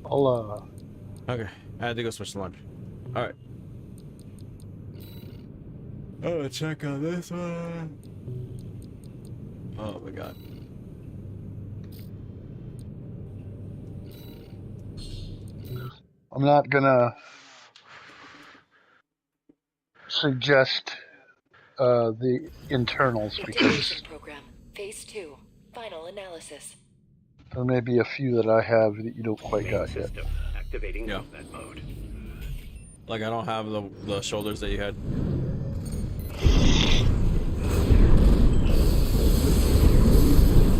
I'll Okay, I had to go switch to lunch. All right. Oh, check on this one. Oh my god. I'm not gonna suggest the internals Integration because program. Phase 2. Final analysis. there may be a few that I have that you don't quite Main got yet. system activating Yeah. combat mode. Like I don't have the shoulders that you had.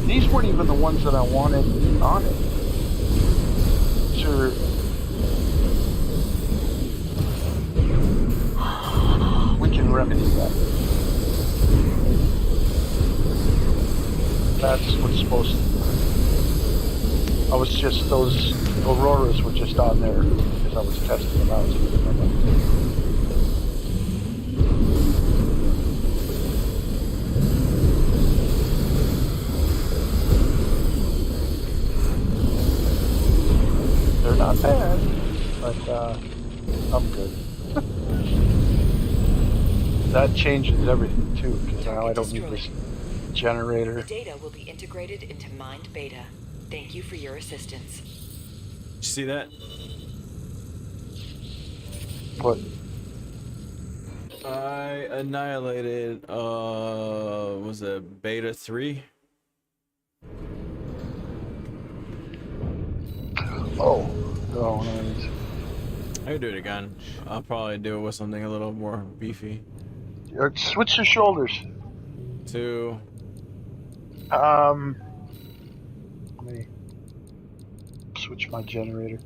These weren't even the ones that I wanted on it. Sure. We can remedy that. That's what's supposed to. I was just, those Auroras were just on there because I was testing them out. They're not bad, but I'm good. That changes everything too, because now I don't need this generator. The data will be integrated into Mind Beta. Thank you for your assistance. Did you see that? But I annihilated. Was it Beta 3? oh, no, nice. I could do it again. I'll probably do it with something a little more beefy. Switch your shoulders. Two. Let me switch my generator.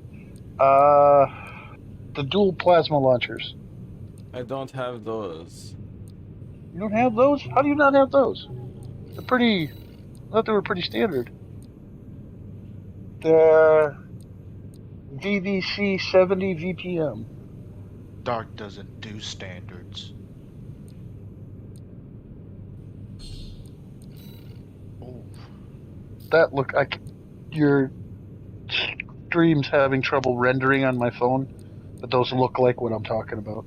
The dual plasma launchers. I don't have those. You don't have those? How do you not have those? They're pretty. I thought they were pretty standard. The VVC 70 VPM. Dark doesn't do standards. Oh. That look, your stream's having trouble rendering on my phone, but those look like what I'm talking about.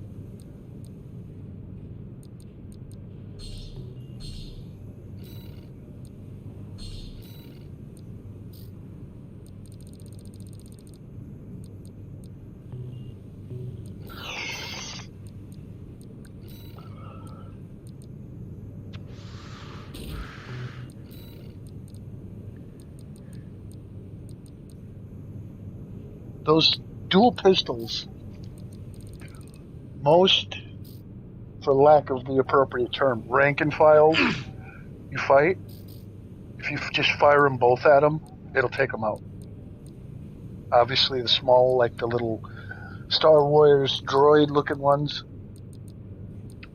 Those dual pistols, most, for lack of the appropriate term, rank and files you fight, if you just fire them both at them, it'll take them out. Obviously, the small, like the little Star Wars droid-looking ones,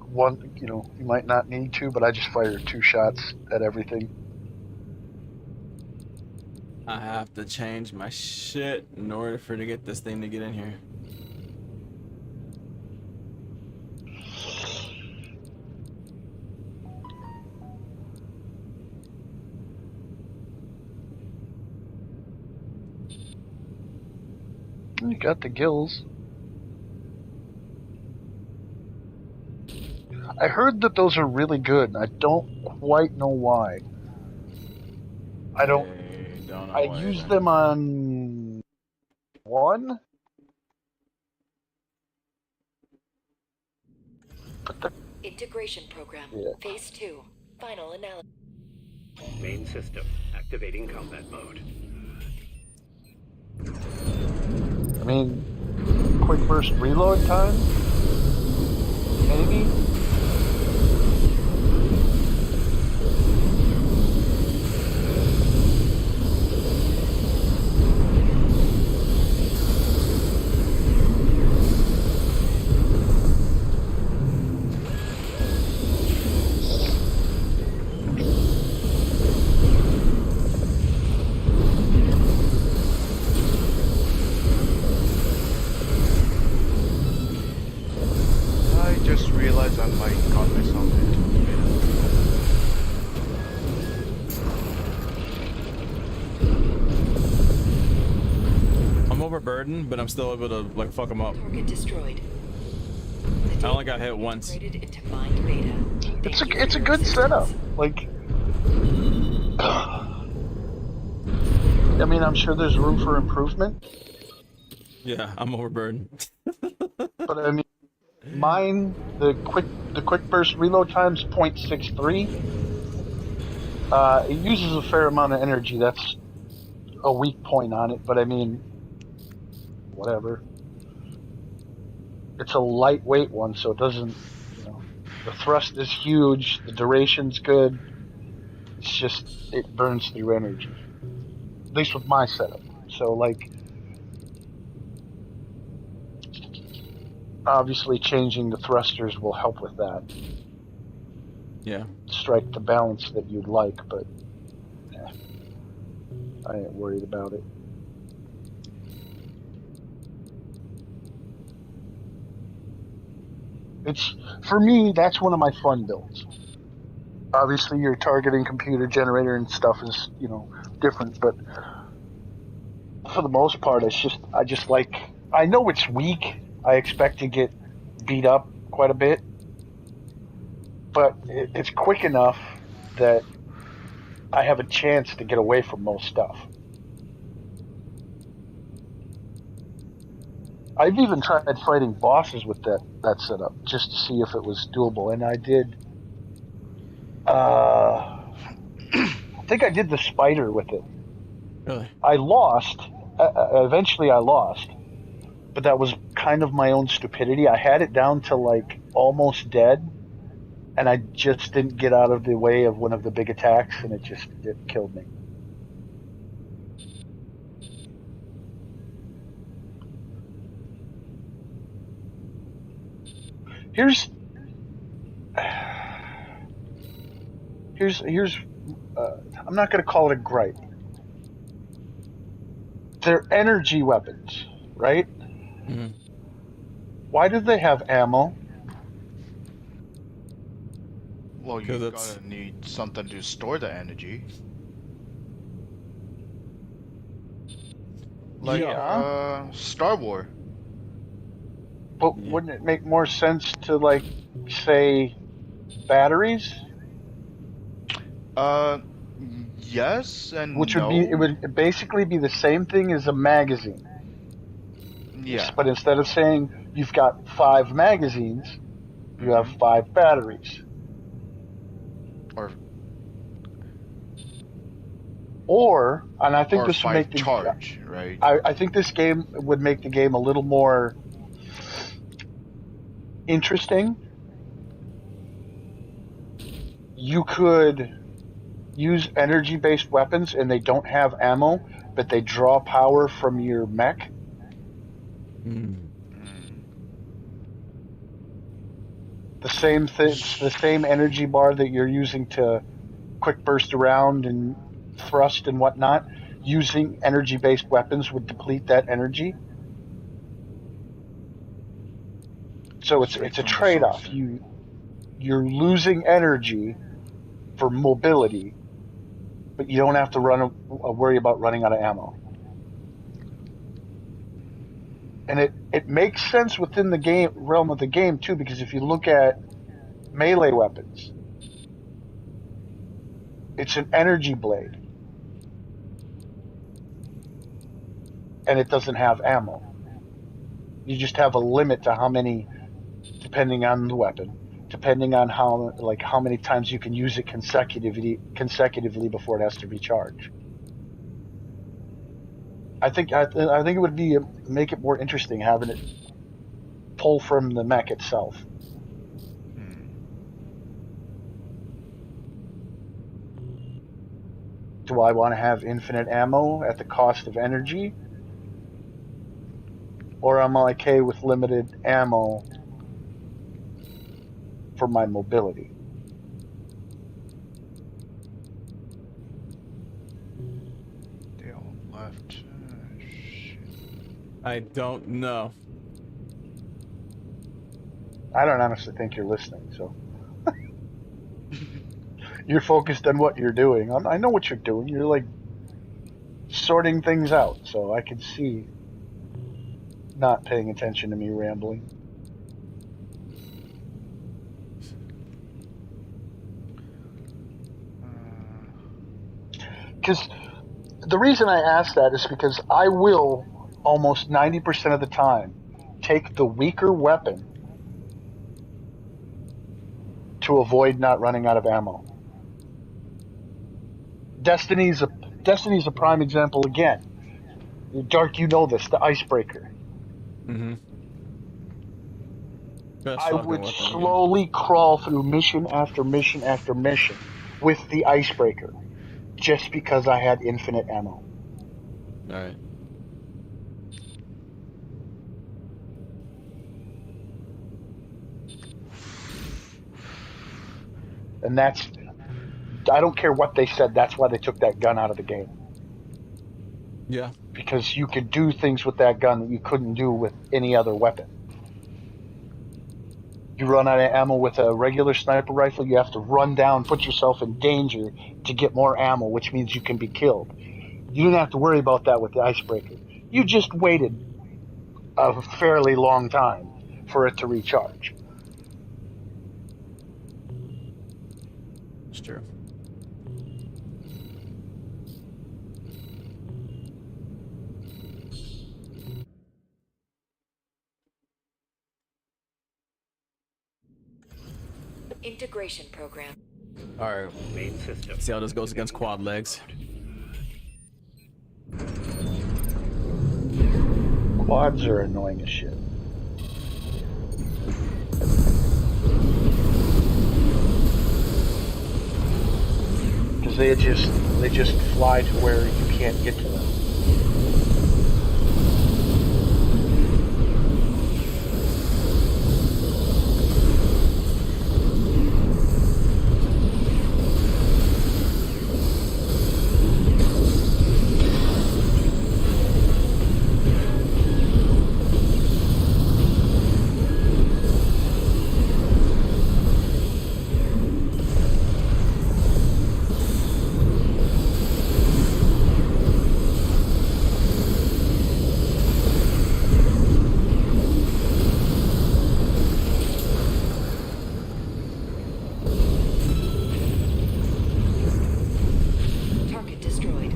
one, you might not need to, but I just fired 2 shots at everything. I have to change my shit in order for to get this thing to get in here. You got the gills. I heard that those are really good. I don't quite know why. I don't know I why used either. them on one. But the, Integration program. Yeah. Phase 2. Final analysis. Main system activating combat mode. I mean, quick burst reload time? Maybe? I just realized I overburdened, but I'm still able to like fuck them up. Target destroyed. I only got hit once. Integrated into mind beta. It's Thank you it's for a your good setup. assistance. Like, I mean, I'm sure there's room for improvement, Yeah, I'm overburdened. but I mean, mine the quick burst reload time's 0.63. It uses a fair amount of energy. That's a weak point on it, but I mean, whatever. It's a lightweight one, so it doesn't, you know, the thrust is huge, the duration's good. It's just, it burns through energy. At least with my setup. So, like, obviously changing the thrusters will help with that. Yeah. Strike the balance that you'd like, but I ain't worried about it. It's, for me, that's one of my fun builds. Obviously, your targeting computer generator and stuff is, you know, different, but for the most part, I just like, I know it's weak. I expect to get beat up quite a bit, but it's quick enough that I have a chance to get away from most stuff. I've even tried fighting bosses with that setup just to see if it was doable, and I did. I think I did the spider with it. Really? I lost. Eventually, I lost, but that was kind of my own stupidity. I had it down to like almost dead, and I just didn't get out of the way of one of the big attacks, and it killed me. Here's I'm not going to call it a gripe. They're energy weapons, right? Mm-hmm. Why do they have ammo? Well, you gotta need something to store the energy. Like, Star Wars. But wouldn't it make more sense to, like, say, batteries? Yes and Which no. it would basically be the same thing as a magazine. Yeah. But instead of saying you've got 5 magazines, you have 5 batteries. Or, and I think this would make the charge, right? I think this game would make the game a little more interesting. You could use energy-based weapons, and they don't have ammo, but they draw power from your mech. The same energy bar that you're using to quick burst around and thrust and whatnot. Using energy-based weapons would deplete that energy. So it's a trade-off. You're losing energy for mobility, but you don't have to worry about running out of ammo. And it makes sense within the realm of the game too, because if you look at melee weapons, it's an energy blade, and it doesn't have ammo. You just have a limit to how many, depending on the weapon, depending on how many times you can use it consecutively before it has to recharge. I think it would make it more interesting having it pull from the mech itself. Do I want to have infinite ammo at the cost of energy? Or am I okay with limited ammo for my mobility? They all left. Shit. I don't know. I don't honestly think you're listening, so. You're focused on what you're doing. I know what you're doing. You're like sorting things out, so I can see. not paying attention to me rambling. Because the reason I ask that is because I will, almost 90% of the time, take the weaker weapon to avoid not running out of ammo. Destiny's a prime example again. Dark, you know this, the icebreaker. Mm-hmm. I would slowly crawl through mission after mission after mission with the icebreaker just because I had infinite ammo. Alright. And that's, I don't care what they said, that's why they took that gun out of the game. Yeah. Because you could do things with that gun that you couldn't do with any other weapon. You run out of ammo with a regular sniper rifle, you have to run down, put yourself in danger to get more ammo, which means you can be killed. You didn't have to worry about that with the icebreaker. You just waited a fairly long time for it to recharge. It's true. Integration program. Alright. Main system. See how this goes against quad legs. Quads are annoying as shit. Because they just fly to where you can't get to them. Target destroyed.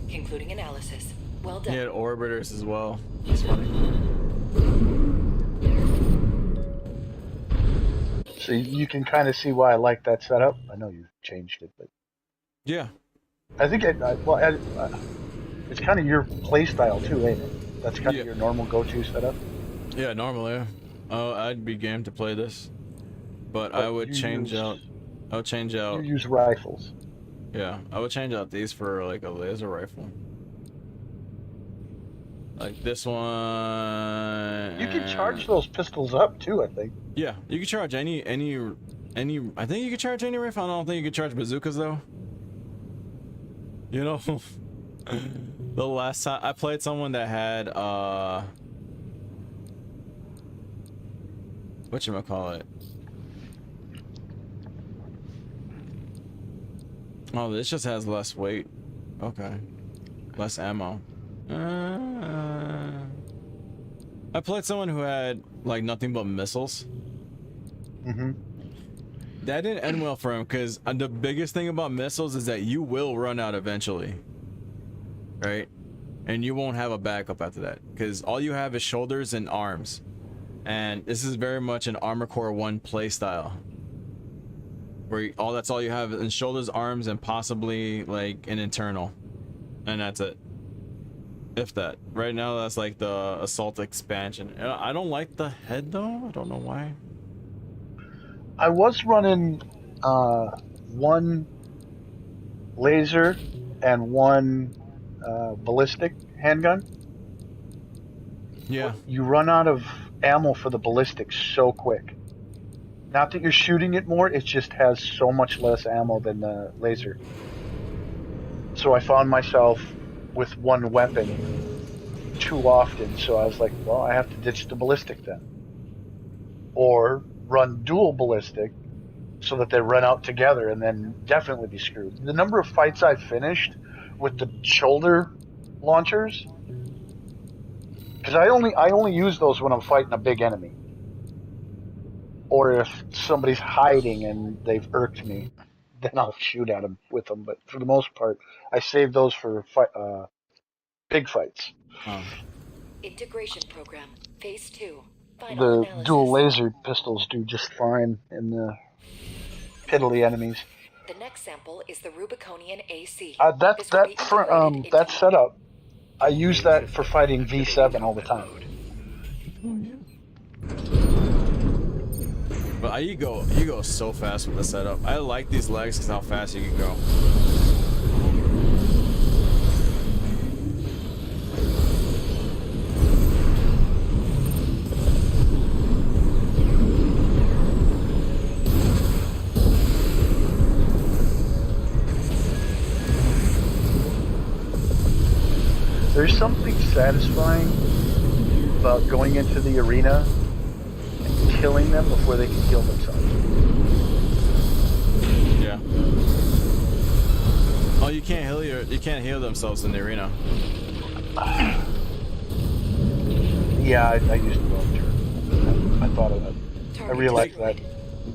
Concluding analysis. Well done. He had orbiters as well. That's funny. So you can kind of see why I like that setup. I know you changed it, but Yeah. I think it's kind of your play style too, ain't it? That's kind of your normal go-to setup. Yeah, normally. Oh, I'd be game to play this, but I would change out. I would change out. You use rifles. Yeah, I would change out these for like a laser rifle. Like this one. You can charge those pistols up too, I think. Yeah, you can charge any. I think you can charge any rifle. I don't think you can charge bazookas though. You know, the last time I played someone that had whatchamacallit? Oh, this just has less weight. Okay. Less ammo. I played someone who had like nothing but missiles. Mm-hmm. That didn't end well for him because the biggest thing about missiles is that you will run out eventually. Right? And you won't have a backup after that because all you have is shoulders and arms. And this is very much an Armor Core 1 play style. Where that's all you have is shoulders, arms, and possibly like an internal. And that's it. If that. Right now that's like the assault expansion. I don't like the head though. I don't know why. I was running one laser and one ballistic handgun. Yeah. You run out of ammo for the ballistic so quick. Not that you're shooting it more, it just has so much less ammo than the laser. So I found myself with one weapon too often, so I was like, well, I have to ditch the ballistic then. Or run dual ballistic so that they run out together and then definitely be screwed. The number of fights I've finished with the shoulder launchers, Because I only use those when I'm fighting a big enemy, or if somebody's hiding and they've irked me, then I'll shoot at them with them. But for the most part, I save those for big fights. Integration program, phase 2. Final The analysis. dual laser pistols do just fine in the piddly enemies. The next sample is the Rubiconian AC. That setup, I use that for fighting V7 all the time. But you go so fast with the setup. I like these legs because how fast you can go. There's something satisfying about going into the arena and killing them before they can heal themselves. Yeah. Oh, you can't heal themselves in the arena. Yeah, I used the wrong term. I thought of that. I realized that.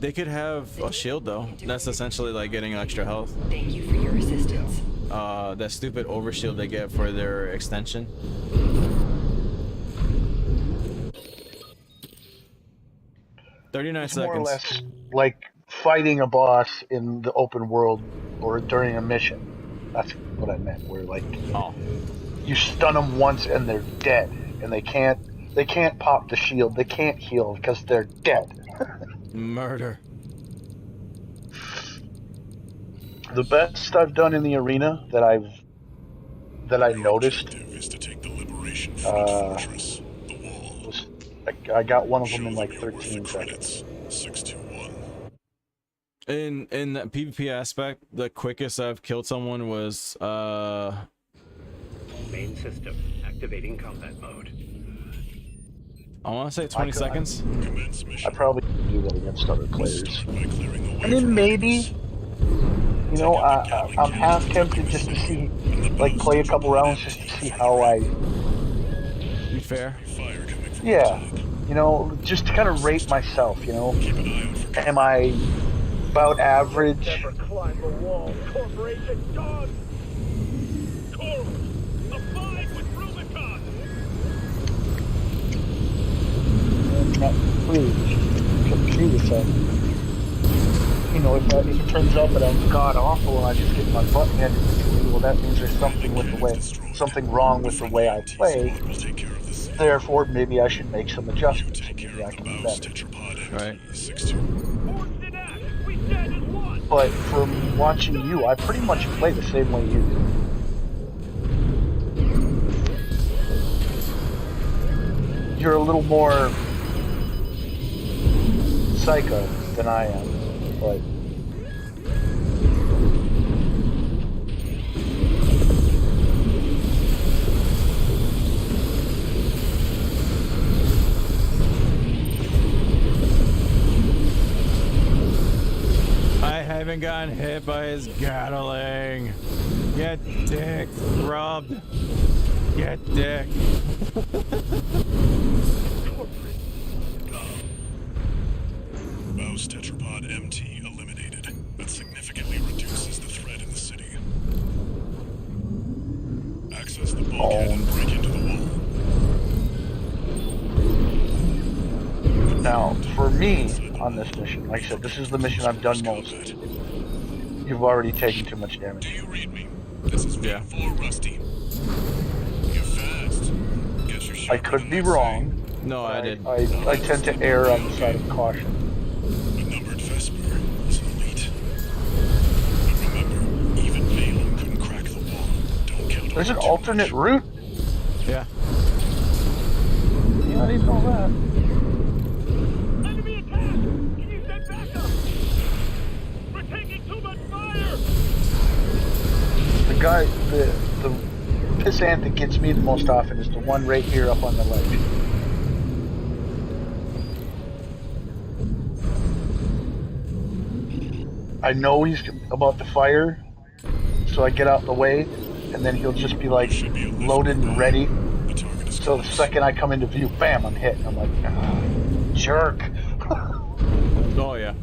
They could have a shield though. That's essentially like getting extra health. Thank you for your assistance. That stupid overshield they get for their extension. It's more or less like fighting a boss in the open world or during a mission. That's what I meant. Where like you stun them once and they're dead, and they can't pop the shield. They can't heal because they're dead. Murder. The best I've done in the arena that I noticed was I got one of them in like 13 seconds. In the PvP aspect, the quickest I've killed someone was Main system activating combat mode. I want to say 20 seconds. I probably do that against other players. I mean, maybe. You know, I'm half tempted just to see, like, play a couple rounds just to see how I... Be fair? Yeah. You know, just to kind of rate myself, you know. Am I about average? Never climb the wall, corporation dog! Coral, abide with Rubicon! Please, see this up. You know, if it turns out that I'm god awful and I just get my butt handed to me, well, that means there's something wrong with the way I play. Therefore, maybe I should make some adjustments. Maybe I can do better. Right. But from watching you, I pretty much play the same way you do. You're a little more psycho than I am. But I haven't gotten hit by his Gatling. Get dick rubbed. Get dick. Mouse tetrapod MT eliminated. That significantly reduces the threat in the city. Access the bulkhead and break into the wall. now, for me, on this mission, like I said, this is the mission I've done most. You've already taken too much damage. Do you read me? This is V4 Rusty. You're fast. Guess you're sharper I could than be they wrong. No, I did. I tend to err on the side of caution. A numbered Vesper is elite. But remember, even Balaam couldn't crack the wall. Don't count on There's an it too alternate much. route? Yeah. Yeah, I didn't know that. Enemy attack! Can you send backup? We're taking too much fire! The guy, the pissant that gets me the most often is the one right here up on the ledge. I know he's about to fire, so I get out the way, and then he'll just be like loaded and ready, So the second I come into view, bam, I'm hit. I'm like, ah, jerk. Oh yeah.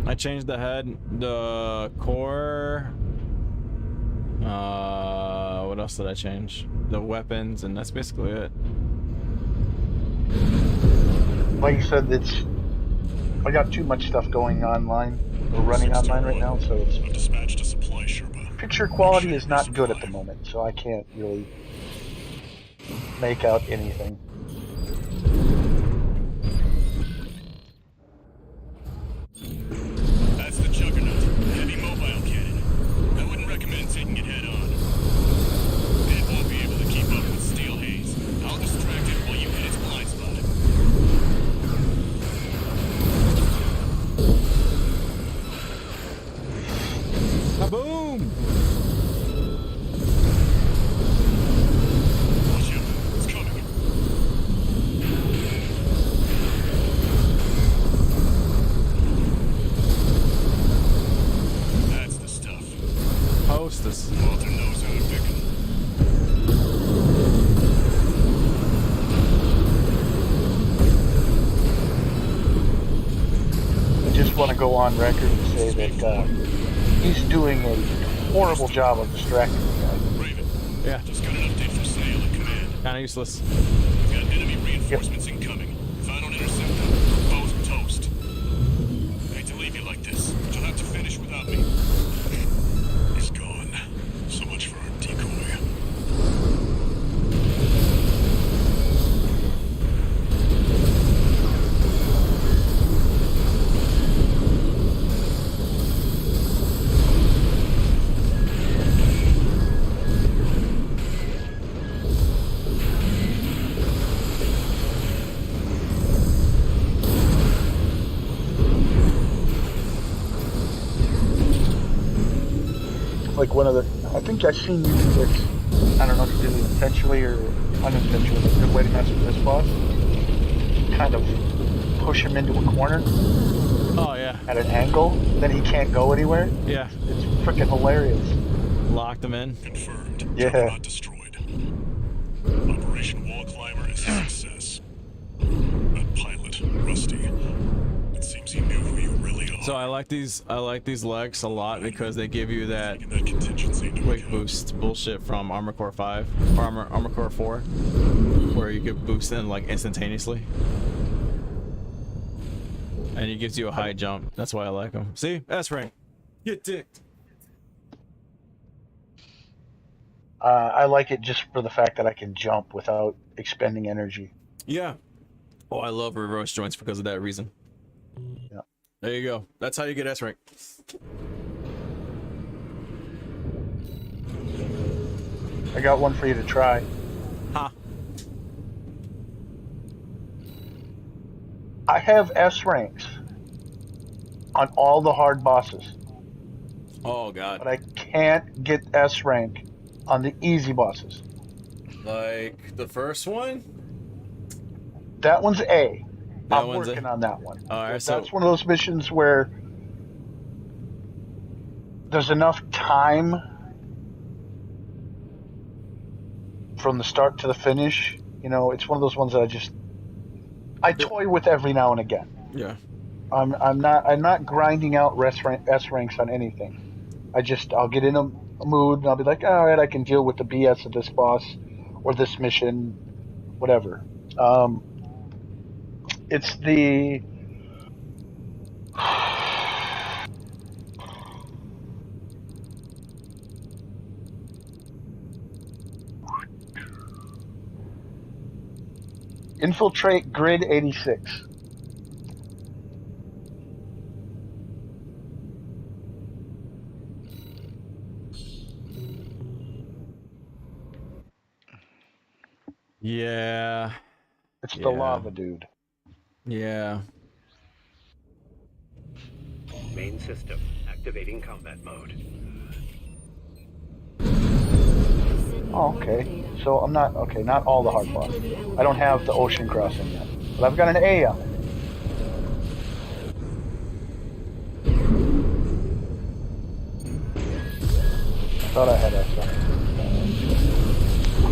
I changed the head, the core. What else did I change? The weapons, and that's basically it. Like you said, I got too much stuff going online or running online right now, so it's I've dispatched a supply Sherpa. picture quality is not good at the moment, so I can't really make out anything. That's the Juggernaut, heavy mobile cannon. I wouldn't recommend taking it head on. It won't be able to keep up with Steel Haze. I'll distract it while you hit its blind spot. Kaboom! Watch out, it's coming. That's the stuff. Hostess. Walter knows how to pick 'em. I just want to go on record and say that he's doing a horrible job of distracting the guy. Raven, Yeah, just got an update from Snail at command. kind of useless. We've got enemy reinforcements incoming. If I don't intercept them, we're both toast. I hate to leave you like this, but you'll have to finish without me. He's gone. So much for our decoy. Like one of the, I think I've seen you do this. I don't know if you did it intentionally or unintentionally. But a good way to mess with this boss. Kind of push him into a corner Oh yeah, at an angle, then he can't go anywhere. yeah. It's freaking hilarious. Locked them in. Confirmed. Yeah. Juggernaut destroyed. Operation Wall Climber is a success. That pilot, Rusty. It seems he knew who you really are. So I like these legs a lot because they give you that Taking that contingency into quick account. boost bullshit from Armor Core 5 or Armor Core 4, where you could boost in like instantaneously, and it gives you a high jump. That's why I like them. See, S rank. Get dicked. I like it just for the fact that I can jump without expending energy. Yeah. Oh, I love reverse joints because of that reason. Yeah. There you go. That's how you get S rank. I got one for you to try. Ha. I have S ranks on all the hard bosses, Oh god. but I can't get S rank on the easy bosses. Like the first one. That one's A. That I'm one's working A. on that one. Alright, so That's one of those missions where there's enough time from the start to the finish. You know, it's one of those ones that I toy with every now and again. yeah. I'm not grinding out S ranks on anything. I'll get in a mood and I'll be like, all right, I can deal with the BS of this boss or this mission, whatever. It's the Infiltrate Grid 86. Yeah. It's the Yeah. lava dude. Yeah. Main system activating combat mode. Oh, okay. So I'm not not all the hard boss. I don't have the ocean crossing yet, but I've got an A on it. I thought I had S on it.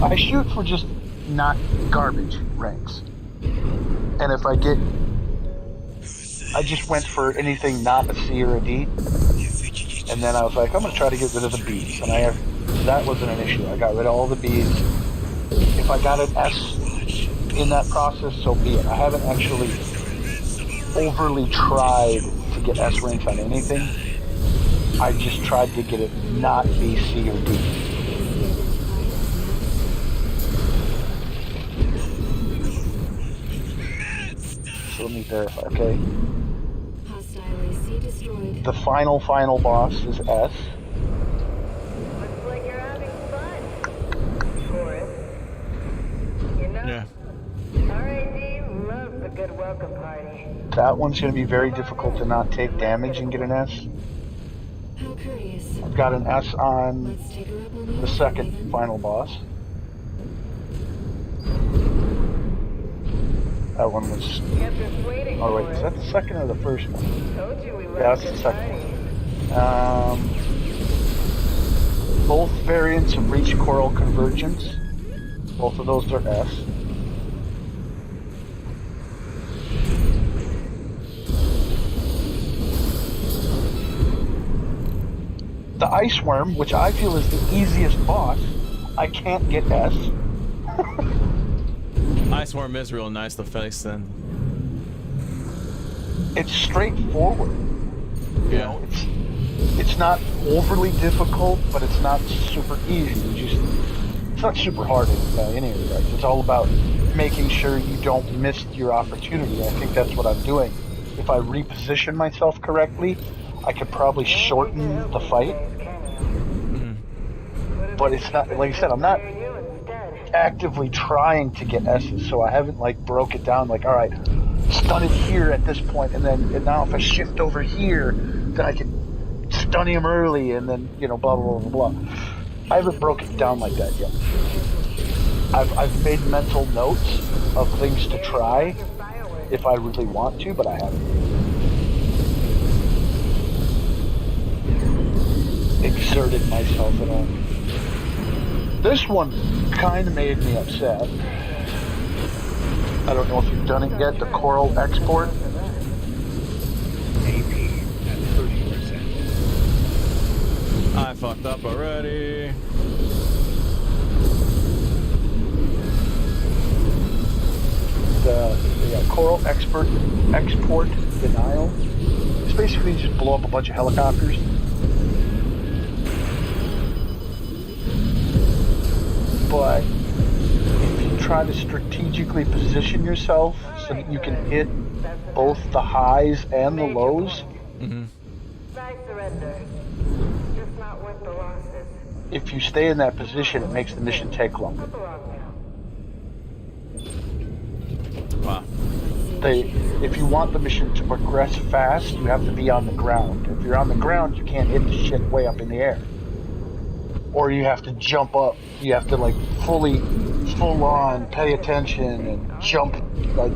I shoot for just not garbage ranks. And if I get... I just went for anything not a C or a D. And then I was like, I'm going to try to get rid of the Bs. And that wasn't an issue. I got rid of all the Bs. If I got an S in that process, so be it. I haven't actually overly tried to get S ranks on anything. I just tried to get it not B, C, or D. So let me verify, okay? The final boss is S. Looks like you're having fun, Forrest. You know, Yeah. RAD loves a good welcome party. That one's going to be very difficult to not take damage and get an S. How curious. I've got an S on Let's take her up on the second final boss. That one was... Kept us waiting. Oh wait, is that the second or the first one? Told you we Yeah, love that's good the second parties. one. Both variants of Reach Coral Convergence. Both of those are S. The Ice Worm, which I feel is the easiest boss, I can't get S. Ice Worm is real nice to face then. It's straightforward. You Yeah. know, it's not overly difficult, but it's not super easy. It's not super hard in any regards. It's all about making sure you don't miss your opportunity. I think that's what I'm doing. If I reposition myself correctly, I could probably shorten the fight. But it's not, like I said, I'm not actively trying to get S's, so I haven't like broke it down like, all right, stun it here at this point, and now if I shift over here, then I can stun him early, and then, you know, blah, blah, blah, blah, blah. I haven't broken it down like that yet. I've made mental notes of things to try if I really want to, but I haven't exerted myself at all. This one kind of made me upset. I don't know if you've done it yet, the Coral Export. I fucked up already. The Coral Export Denial. It's basically you just blow up a bunch of helicopters. But if you try to strategically position yourself so that you can hit both the highs and the lows, Mm-hmm. I surrender. Just not worth the losses. if you stay in that position, it makes the mission take longer. Come along now. Wow. If you want the mission to progress fast, you have to be on the ground. If you're on the ground, you can't hit the shit way up in the air. Or you have to jump up. You have to like full on pay attention and jump, like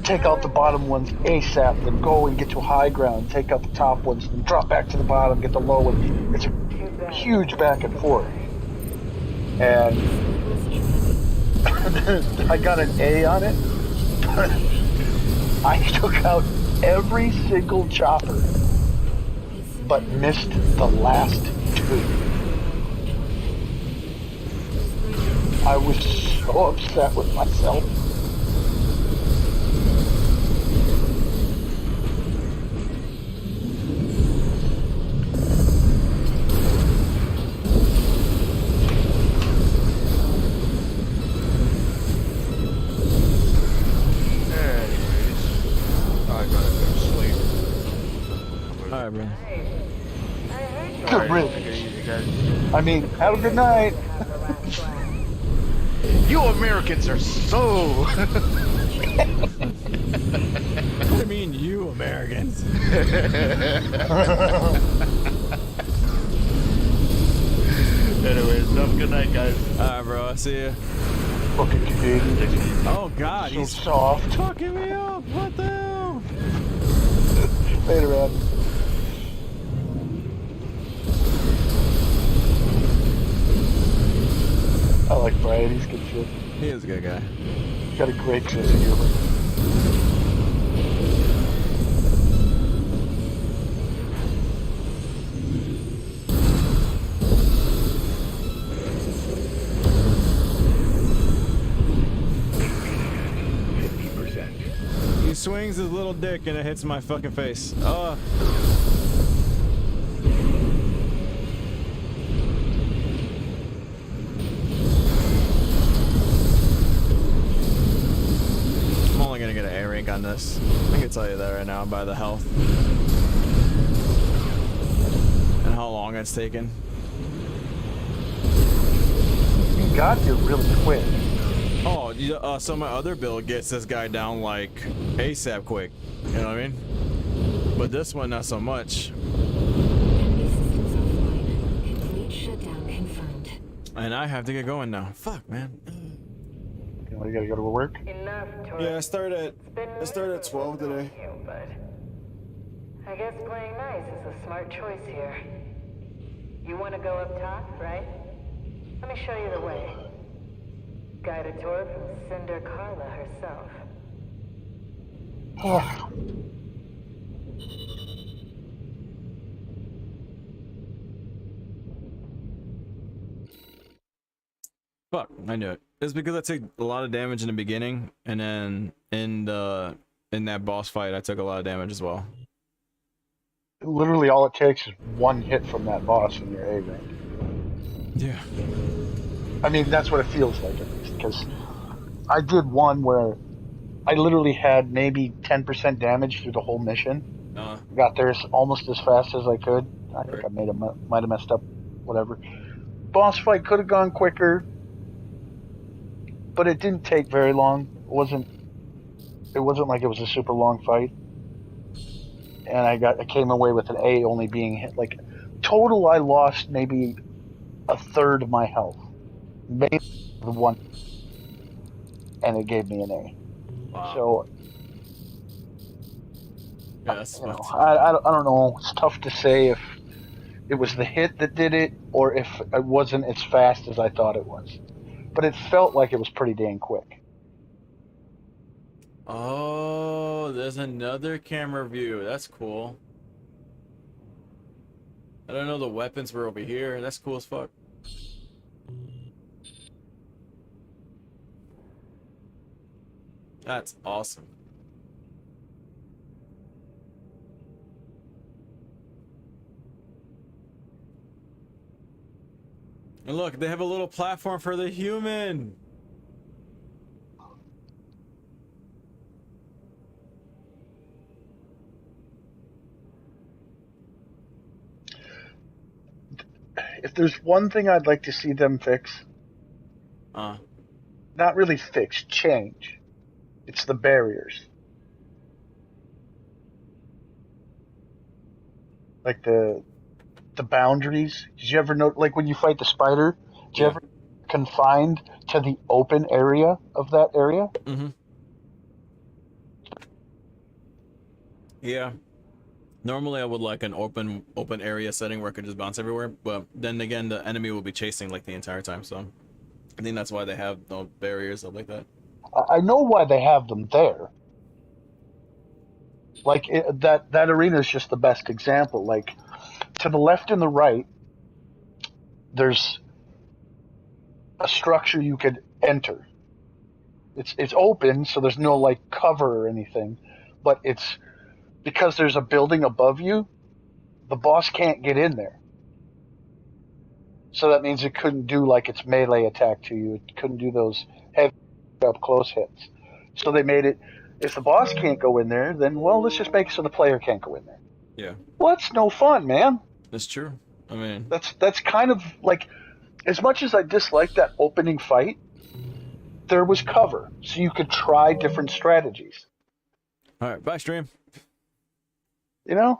take out the bottom ones ASAP, then go and get to high ground, take out the top ones, then drop back to the bottom, get the low ones. It's a huge back and forth. And I got an A on it. I took out every single chopper, but missed the last two. I was so upset with myself. Alright, bro. Good riddance. I mean, have a good night. You Americans are so. What do you mean, you Americans? Anyways, have a good night, guys. Alright, bro. I see you. Fucking Canadian. Oh, God. So He's soft. fucking me up. What the hell? Later, man. I like Brian. He's good shit. He is a good guy. Got a great sense of humor. He swings his little dick and it hits my fucking face. I'm only gonna get an A rank on this. I can tell you that right now by the health. And how long it's taken. You got here really quick. Oh, so my other build gets this guy down like ASAP quick. You know what I mean? But this one, not so much. Enemy systems offline. Complete shutdown confirmed. And I have to get going now. Fuck, man. You know, you gotta go to work. Enough, Yeah, I started at 12 today. But I guess playing nice is a smart choice here. You want to go up top, right? Let me show you the way. Guided tour from Cinder Carla herself. Oh, Fuck, I knew it. It's because I took a lot of damage in the beginning, and then in that boss fight, I took a lot of damage as well. literally all it takes is one hit from that boss and you're A rank. Yeah. I mean, that's what it feels like, at least, because I did one where I literally had maybe 10% damage through the whole mission. Got there almost as fast as I could. I think I might have messed up, whatever. Boss fight could have gone quicker, but it didn't take very long. It wasn't like it was a super long fight. And I came away with an A, only being hit. Like, total, I lost maybe a third of my health. Maybe one, and it gave me an A. Wow. So, Yeah, that's you know, I don't know. It's tough to say if it was the hit that did it or if it wasn't as fast as I thought it was. But it felt like it was pretty dang quick. Oh, there's another camera view. That's cool. I don't know the weapons were over here. That's cool as fuck. That's awesome. And look, they have a little platform for the human. If there's one thing I'd like to see them fix, not really fix, change, it's the barriers. Like the boundaries. Did you ever know, like when you fight the spider, did you ever confined to the open area of that area? Mm-hmm. Yeah. Normally I would like an open area setting where I could just bounce everywhere, but then again the enemy will be chasing like the entire time, so I think that's why they have no barriers stuff like that. I know why they have them there. Like that arena is just the best example. Like to the left and the right, there's a structure you could enter. It's open, so there's no like cover or anything, but it's because there's a building above you, the boss can't get in there. So that means it couldn't do like its melee attack to you. It couldn't do those heavy up close hits. So they made it, if the boss can't go in there, then well, let's just make it so the player can't go in there. Yeah. Well, that's no fun, man. That's true. I mean, that's kind of like, as much as I dislike that opening fight, there was cover, so you could try different strategies. All right, bye stream. You know?